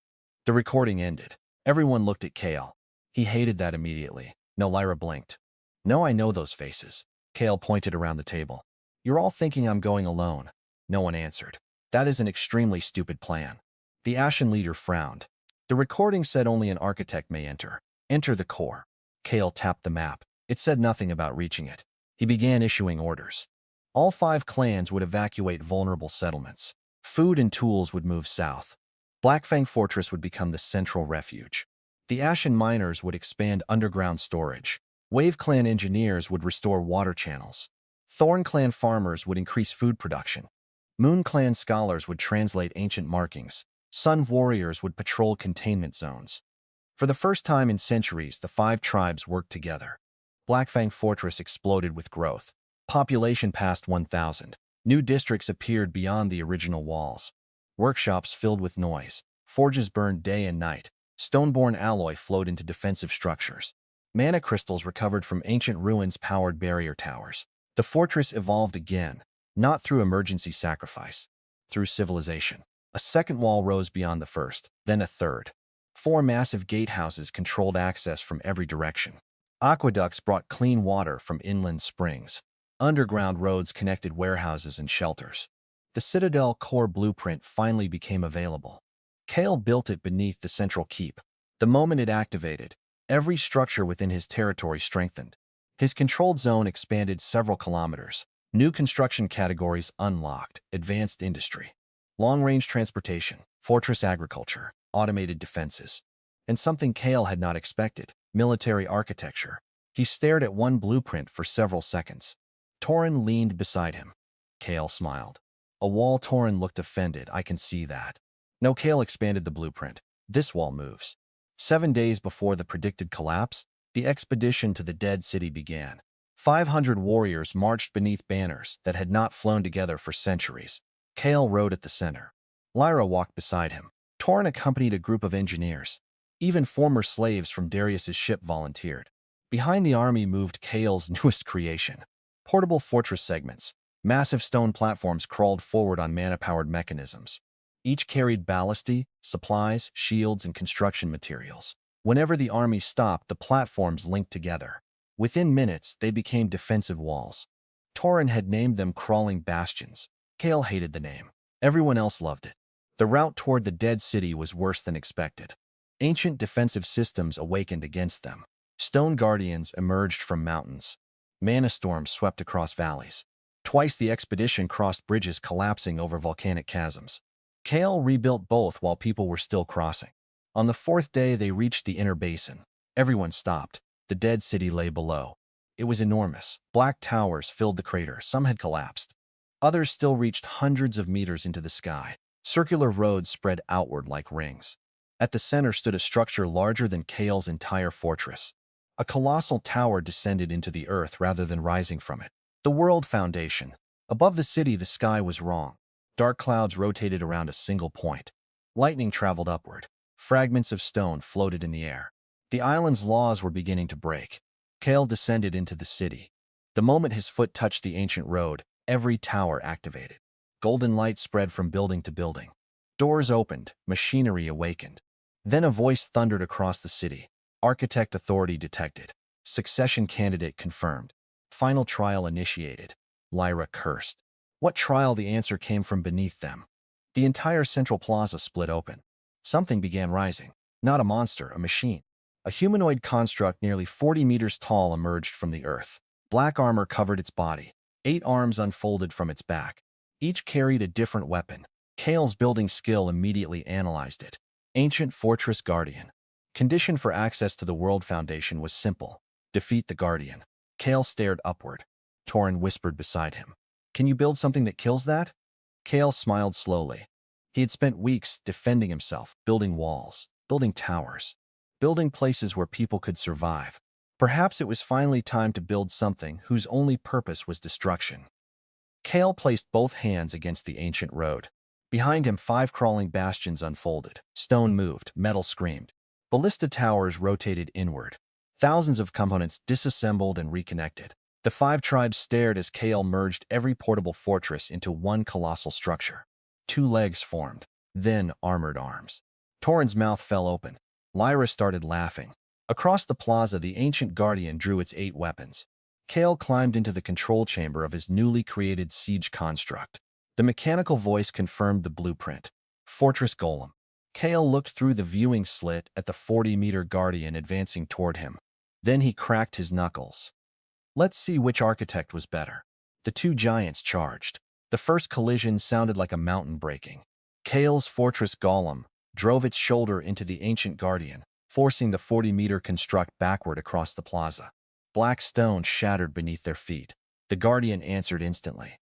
The recording ended. Everyone looked at Kael. He hated that immediately. No, Lyra blinked. No, I know those faces. Kael pointed around the table. You're all thinking I'm going alone. No one answered. That is an extremely stupid plan. The Ashen leader frowned. The recording said only an architect may enter. Enter the core. Kael tapped the map. It said nothing about reaching it. He began issuing orders. All 5 clans would evacuate vulnerable settlements. Food and tools would move south. Blackfang Fortress would become the central refuge. The Ashen miners would expand underground storage. Wave Clan engineers would restore water channels. Thorn Clan farmers would increase food production. Moon Clan scholars would translate ancient markings. Sun warriors would patrol containment zones. For the first time in centuries, the 5 tribes worked together. Blackfang Fortress exploded with growth. Population passed 1,000. New districts appeared beyond the original walls. Workshops filled with noise. Forges burned day and night. Stone-born alloy flowed into defensive structures. Mana crystals recovered from ancient ruins powered barrier towers. The fortress evolved again, not through emergency sacrifice, through civilization. A second wall rose beyond the first, then a third. 4 massive gatehouses controlled access from every direction. Aqueducts brought clean water from inland springs. Underground roads connected warehouses and shelters. The Citadel core blueprint finally became available. Kael built it beneath the central keep. The moment it activated, every structure within his territory strengthened. His controlled zone expanded several kilometers. New construction categories unlocked. Advanced industry, long-range transportation, fortress agriculture, automated defenses. And something Kael had not expected, military architecture. He stared at one blueprint for several seconds. Torin leaned beside him. Kael smiled. A wall. Torin looked offended. I can see that. No, Kael expanded the blueprint. This wall moves. 7 days before the predicted collapse, the expedition to the dead city began. 500 warriors marched beneath banners that had not flown together for centuries. Kael rode at the center. Lyra walked beside him. Torin accompanied a group of engineers. Even former slaves from Darius's ship volunteered. Behind the army moved Kael's newest creation. Portable fortress segments. Massive stone platforms crawled forward on mana-powered mechanisms. Each carried ballistae, supplies, shields, and construction materials. Whenever the army stopped, the platforms linked together. Within minutes, they became defensive walls. Torin had named them crawling bastions. Kael hated the name. Everyone else loved it. The route toward the dead city was worse than expected. Ancient defensive systems awakened against them. Stone guardians emerged from mountains. Mana storms swept across valleys. Twice the expedition crossed bridges collapsing over volcanic chasms. Kael rebuilt both while people were still crossing. On the 4th day, they reached the inner basin. Everyone stopped. The dead city lay below. It was enormous. Black towers filled the crater. Some had collapsed. Others still reached hundreds of meters into the sky. Circular roads spread outward like rings. At the center stood a structure larger than Kael's entire fortress. A colossal tower descended into the earth rather than rising from it. The World Foundation. Above the city, the sky was wrong. Dark clouds rotated around a single point. Lightning traveled upward. Fragments of stone floated in the air. The island's laws were beginning to break. Kael descended into the city. The moment his foot touched the ancient road, every tower activated. Golden light spread from building to building. Doors opened, machinery awakened. Then a voice thundered across the city. Architect authority detected. Succession candidate confirmed. Final trial initiated. Lyra cursed. What trial? The answer came from beneath them. The entire central plaza split open. Something began rising. Not a monster, a machine. A humanoid construct nearly 40 meters tall emerged from the earth. Black armor covered its body. 8 arms unfolded from its back. Each carried a different weapon. Kael's building skill immediately analyzed it. Ancient Fortress Guardian. Condition for access to the World Foundation was simple. Defeat the Guardian. Kael stared upward. Torin whispered beside him. Can you build something that kills that? Kael smiled slowly. He had spent weeks defending himself, building walls, building towers, building places where people could survive. Perhaps it was finally time to build something whose only purpose was destruction. Kael placed both hands against the ancient road. Behind him, 5 crawling bastions unfolded. Stone moved, metal screamed. Ballista towers rotated inward. Thousands of components disassembled and reconnected. The 5 tribes stared as Kael merged every portable fortress into one colossal structure. 2 legs formed, then armored arms. Torin's mouth fell open. Lyra started laughing. Across the plaza, the ancient guardian drew its 8 weapons. Kael climbed into the control chamber of his newly created siege construct. The mechanical voice confirmed the blueprint. Fortress Golem. Kael looked through the viewing slit at the 40-meter guardian advancing toward him. Then he cracked his knuckles. Let's see which architect was better. The 2 giants charged. The first collision sounded like a mountain breaking. Kael's Fortress Golem drove its shoulder into the ancient guardian, forcing the 40-meter construct backward across the plaza. Black stone shattered beneath their feet. The guardian answered instantly.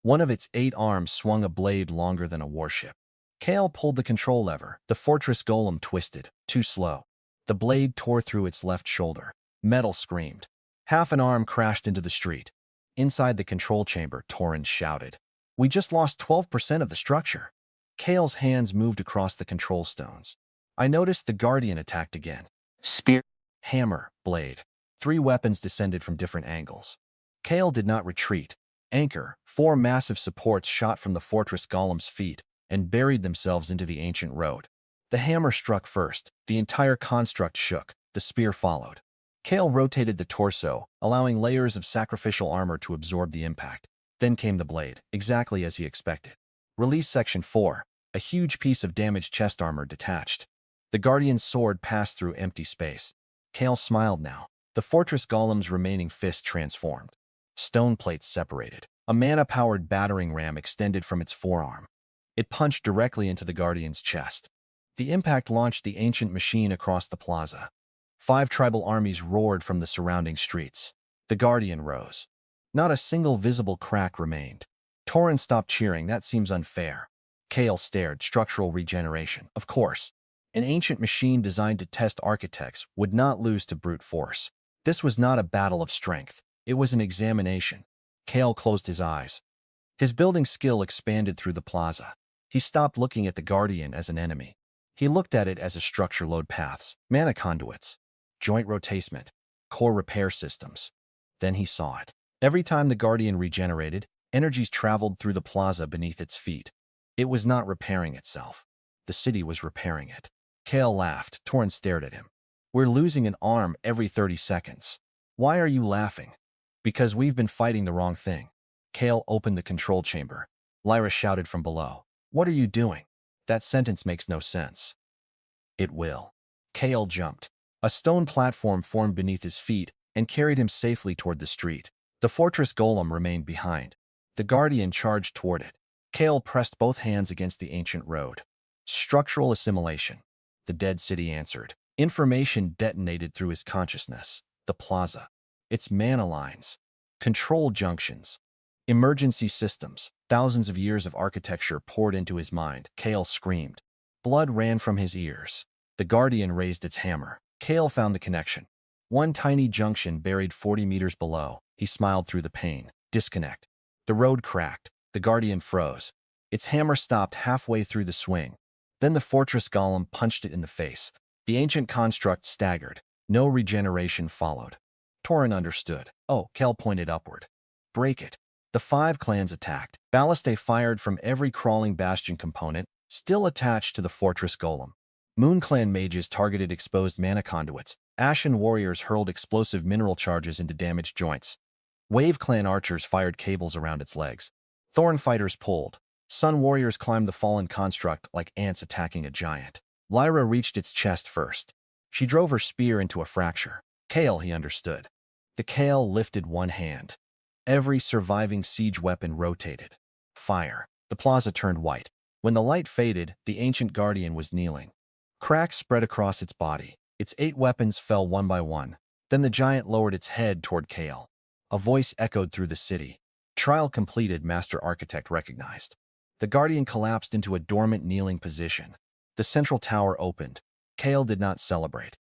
One of its 8 arms swung a blade longer than a warship. Kael pulled the control lever. The Fortress Golem twisted, too slow. The blade tore through its left shoulder. Metal screamed. Half an arm crashed into the street. Inside the control chamber, Torin shouted. We just lost 12% of the structure. Kael's hands moved across the control stones. I noticed the guardian attacked again. Spear, hammer, blade. 3 weapons descended from different angles. Kael did not retreat. Anchor, 4 massive supports shot from the Fortress Golem's feet and buried themselves into the ancient road. The hammer struck first. The entire construct shook. The spear followed. Kael rotated the torso, allowing layers of sacrificial armor to absorb the impact. Then came the blade, exactly as he expected. Release Section 4. A huge piece of damaged chest armor detached. The Guardian's sword passed through empty space. Kael smiled now. The Fortress Golem's remaining fist transformed. Stone plates separated. A mana-powered battering ram extended from its forearm. It punched directly into the Guardian's chest. The impact launched the ancient machine across the plaza. 5 tribal armies roared from the surrounding streets. The Guardian rose. Not a single visible crack remained. Torin stopped cheering. That seems unfair. Kael stared. Structural regeneration. Of course. An ancient machine designed to test architects would not lose to brute force. This was not a battle of strength. It was an examination. Kael closed his eyes. His building skill expanded through the plaza. He stopped looking at the Guardian as an enemy. He looked at it as a structure: load paths, mana conduits, joint rotation, core repair systems. Then he saw it. Every time the Guardian regenerated, energies traveled through the plaza beneath its feet. It was not repairing itself. The city was repairing it. Kael laughed. Torin stared at him. We're losing an arm every 30 seconds. Why are you laughing? Because we've been fighting the wrong thing. Kael opened the control chamber. Lyra shouted from below. What are you doing? That sentence makes no sense. It will. Kael jumped. A stone platform formed beneath his feet and carried him safely toward the street. The Fortress Golem remained behind. The Guardian charged toward it. Kael pressed both hands against the ancient road. Structural assimilation. The dead city answered. Information detonated through his consciousness. The plaza. Its mana lines. Control junctions. Emergency systems. Thousands of years of architecture poured into his mind. Kael screamed. Blood ran from his ears. The Guardian raised its hammer. Kael found the connection. One tiny junction buried 40 meters below. He smiled through the pain. Disconnect. The road cracked. The Guardian froze. Its hammer stopped halfway through the swing. Then the Fortress Golem punched it in the face. The ancient construct staggered. No regeneration followed. Torin understood. Oh, Kael pointed upward. Break it. The 5 clans attacked. Ballistae fired from every crawling bastion component, still attached to the fortress golem. Moon Clan mages targeted exposed mana conduits. Ashen warriors hurled explosive mineral charges into damaged joints. Wave Clan archers fired cables around its legs. Thorn fighters pulled. Sun warriors climbed the fallen construct like ants attacking a giant. Lyra reached its chest first. She drove her spear into a fracture. Kael, he understood. The Kael lifted one hand. Every surviving siege weapon rotated. Fire. The plaza turned white. When the light faded, the ancient guardian was kneeling. Cracks spread across its body. Its 8 weapons fell one by one. Then the giant lowered its head toward Kael. A voice echoed through the city. Trial completed, Master Architect recognized. The guardian collapsed into a dormant kneeling position. The central tower opened. Kael did not celebrate.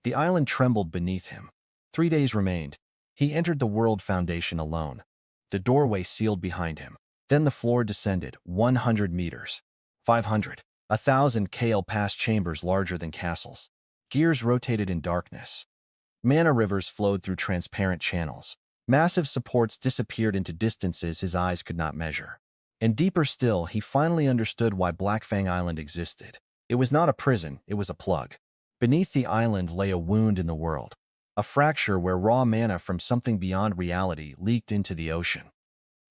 The island trembled beneath him. 3 days remained. He entered the World Foundation alone. The doorway sealed behind him. Then the floor descended, 100 meters. 500. 1,000. Kael passed chambers larger than castles. Gears rotated in darkness. Mana rivers flowed through transparent channels. Massive supports disappeared into distances his eyes could not measure. And deeper still, he finally understood why Blackfang Island existed. It was not a prison, it was a plug. Beneath the island lay a wound in the world. A fracture where raw mana from something beyond reality leaked into the ocean.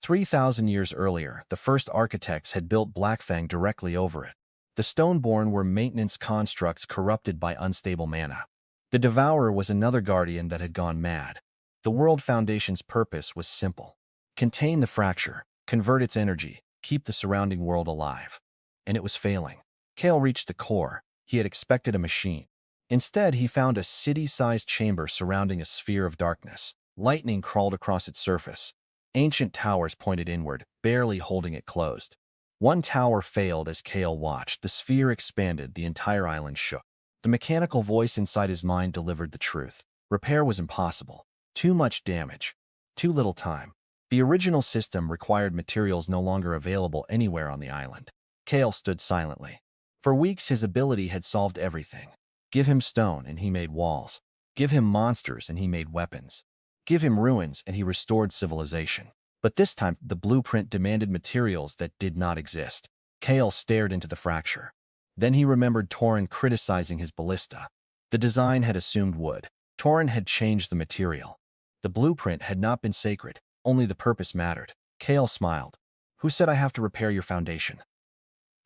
3,000 years earlier, the first architects had built Blackfang directly over it. The Stoneborn were maintenance constructs corrupted by unstable mana. The Devourer was another guardian that had gone mad. The World Foundation's purpose was simple. Contain the fracture, convert its energy, keep the surrounding world alive. And it was failing. Kael reached the core. He had expected a machine. Instead, he found a city-sized chamber surrounding a sphere of darkness. Lightning crawled across its surface. Ancient towers pointed inward, barely holding it closed. One tower failed as Kael watched. The sphere expanded, the entire island shook. The mechanical voice inside his mind delivered the truth. Repair was impossible. Too much damage. Too little time. The original system required materials no longer available anywhere on the island. Kael stood silently. For weeks, his ability had solved everything. Give him stone, and he made walls. Give him monsters, and he made weapons. Give him ruins, and he restored civilization. But this time, the blueprint demanded materials that did not exist. Kael stared into the fracture. Then he remembered Torin criticizing his ballista. The design had assumed wood. Torin had changed the material. The blueprint had not been sacred. Only the purpose mattered. Kael smiled. Who said I have to repair your foundation?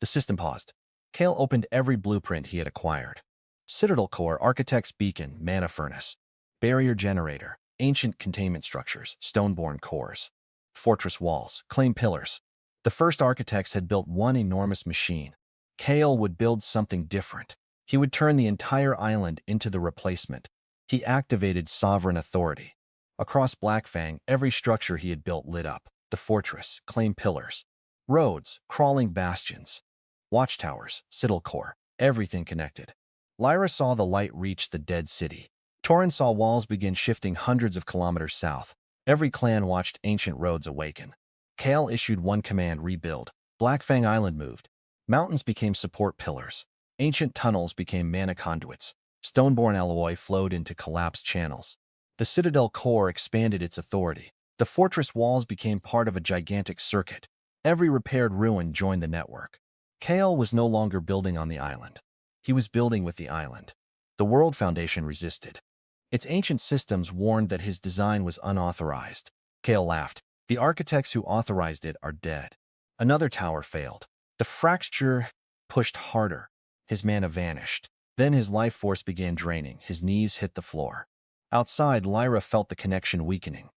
The system paused. Kael opened every blueprint he had acquired. Citadel core, architect's beacon, mana furnace. Barrier generator, ancient containment structures, stoneborn cores. Fortress walls, claim pillars. The first architects had built one enormous machine. Kael would build something different. He would turn the entire island into the replacement. He activated sovereign authority. Across Blackfang, every structure he had built lit up. The fortress, claim pillars. Roads, crawling bastions. Watchtowers, citadel core, everything connected. Lyra saw the light reach the dead city. Torin saw walls begin shifting hundreds of kilometers south. Every clan watched ancient roads awaken. Kael issued one command: rebuild. Blackfang Island moved. Mountains became support pillars. Ancient tunnels became mana conduits. Stoneborn alloy flowed into collapsed channels. The citadel core expanded its authority. The fortress walls became part of a gigantic circuit. Every repaired ruin joined the network. Kael was no longer building on the island. He was building with the island. The World Foundation resisted. Its ancient systems warned that his design was unauthorized. Kael laughed. The architects who authorized it are dead. Another tower failed. The fracture pushed harder. His mana vanished. Then his life force began draining. His knees hit the floor. Outside, Lyra felt the connection weakening.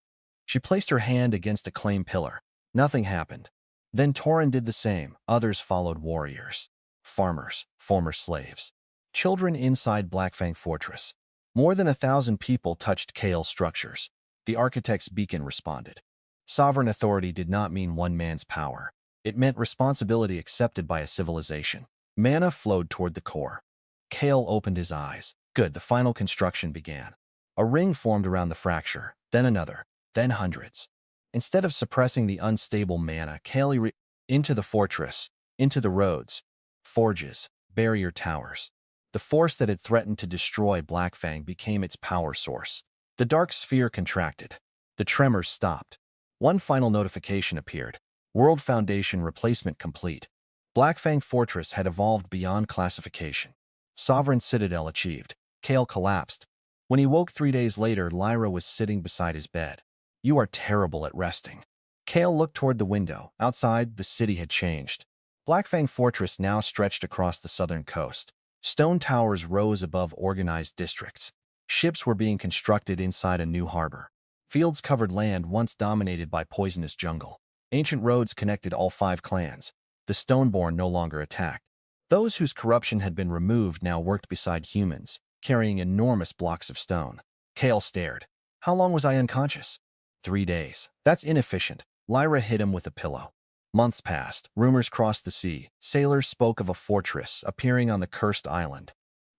She placed her hand against a claim pillar. Nothing happened. Then Torin did the same. Others followed: warriors, farmers, former slaves, children inside Blackfang Fortress. More than 1,000 people touched Kael's structures. The architect's beacon responded. Sovereign authority did not mean one man's power. It meant responsibility accepted by a civilization. Mana flowed toward the core. Kael opened his eyes. Good, the final construction began. A ring formed around the fracture, then another, then hundreds. Instead of suppressing the unstable mana, Kael into the fortress, into the roads, forges, barrier towers. The force that had threatened to destroy Blackfang became its power source. The dark sphere contracted. The tremors stopped. One final notification appeared. World Foundation replacement complete. Blackfang Fortress had evolved beyond classification. Sovereign Citadel achieved. Kael collapsed. When he woke 3 days later, Lyra was sitting beside his bed. "You are terrible at resting." Kael looked toward the window. Outside, the city had changed. Blackfang Fortress now stretched across the southern coast. Stone towers rose above organized districts. Ships were being constructed inside a new harbor. Fields covered land once dominated by poisonous jungle. Ancient roads connected all 5 clans. The Stoneborn no longer attacked. Those whose corruption had been removed now worked beside humans, carrying enormous blocks of stone. Kael stared. "How long was I unconscious?" 3 days. "That's inefficient." Lyra hit him with a pillow. Months passed. Rumors crossed the sea. Sailors spoke of a fortress appearing on the cursed island.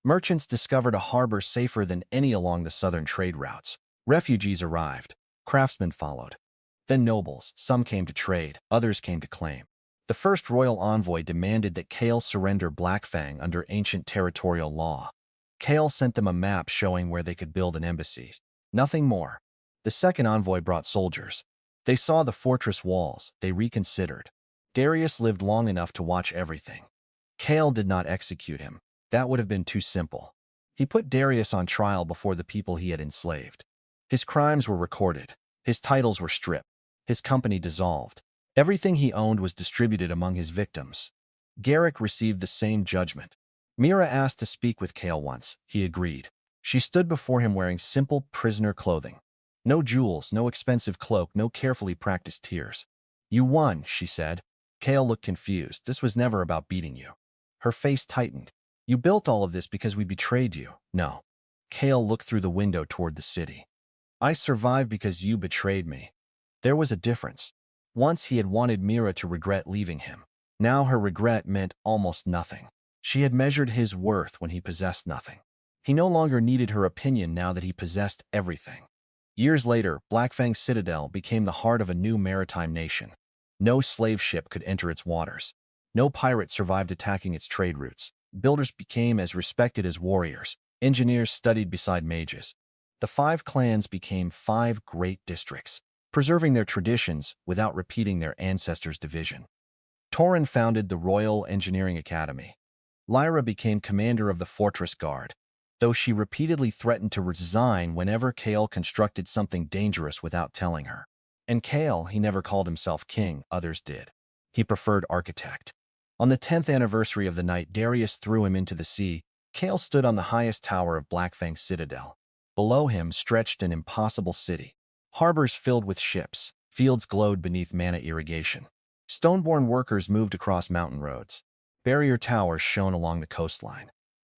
Merchants discovered a harbor safer than any along the southern trade routes. Refugees arrived. Craftsmen followed. Then nobles. Some came to trade, others came to claim. The first royal envoy demanded that Kael surrender Blackfang under ancient territorial law. Kael sent them a map showing where they could build an embassy. Nothing more. The second envoy brought soldiers. They saw the fortress walls. They reconsidered. Darius lived long enough to watch everything. Kael did not execute him. That would have been too simple. He put Darius on trial before the people he had enslaved. His crimes were recorded. His titles were stripped. His company dissolved. Everything he owned was distributed among his victims. Garrick received the same judgment. Mira asked to speak with Kael once. He agreed. She stood before him wearing simple prisoner clothing. No jewels, no expensive cloak, no carefully practiced tears. "You won," she said. Kael looked confused. "This was never about beating you." Her face tightened. "You built all of this because we betrayed you." "No." Kael looked through the window toward the city. "I survived because you betrayed me." There was a difference. Once he had wanted Mira to regret leaving him. Now her regret meant almost nothing. She had measured his worth when he possessed nothing. He no longer needed her opinion now that he possessed everything. Years later, Blackfang Citadel became the heart of a new maritime nation. No slave ship could enter its waters. No pirate survived attacking its trade routes. Builders became as respected as warriors. Engineers studied beside mages. The 5 clans became 5 great districts, preserving their traditions without repeating their ancestors' division. Torin founded the Royal Engineering Academy. Lyra became commander of the Fortress Guard, though she repeatedly threatened to resign whenever Kael constructed something dangerous without telling her. And Kael, he never called himself king, others did. He preferred architect. On the 10th anniversary of the night Darius threw him into the sea, Kael stood on the highest tower of Blackfang Citadel. Below him stretched an impossible city. Harbors filled with ships, fields glowed beneath mana irrigation. Stoneborn workers moved across mountain roads. Barrier towers shone along the coastline.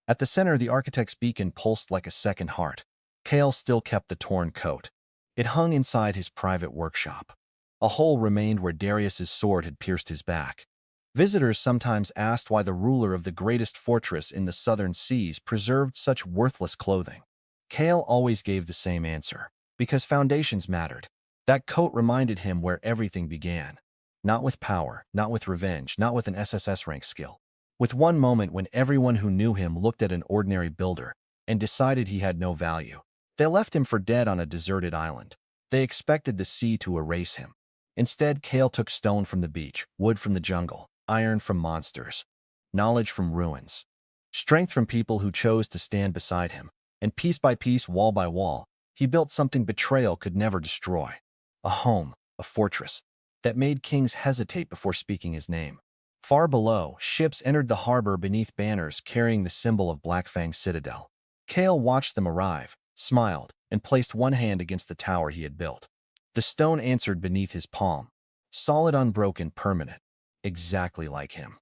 At the center, the architect's beacon pulsed like a second heart. Kael still kept the torn coat. It hung inside his private workshop. A hole remained where Darius's sword had pierced his back. Visitors sometimes asked why the ruler of the greatest fortress in the southern seas preserved such worthless clothing. Kael always gave the same answer. Because foundations mattered. That coat reminded him where everything began. Not with power, not with revenge, not with an SSS-rank skill. With one moment when everyone who knew him looked at an ordinary builder and decided he had no value. They left him for dead on a deserted island. They expected the sea to erase him. Instead, Kael took stone from the beach, wood from the jungle, iron from monsters, knowledge from ruins, strength from people who chose to stand beside him, and piece by piece, wall by wall, he built something betrayal could never destroy. A home, a fortress, that made kings hesitate before speaking his name. Far below, ships entered the harbor beneath banners carrying the symbol of Blackfang Citadel. Kael watched them arrive, smiled, and placed one hand against the tower he had built. The stone answered beneath his palm. Solid, unbroken, permanent. Exactly like him.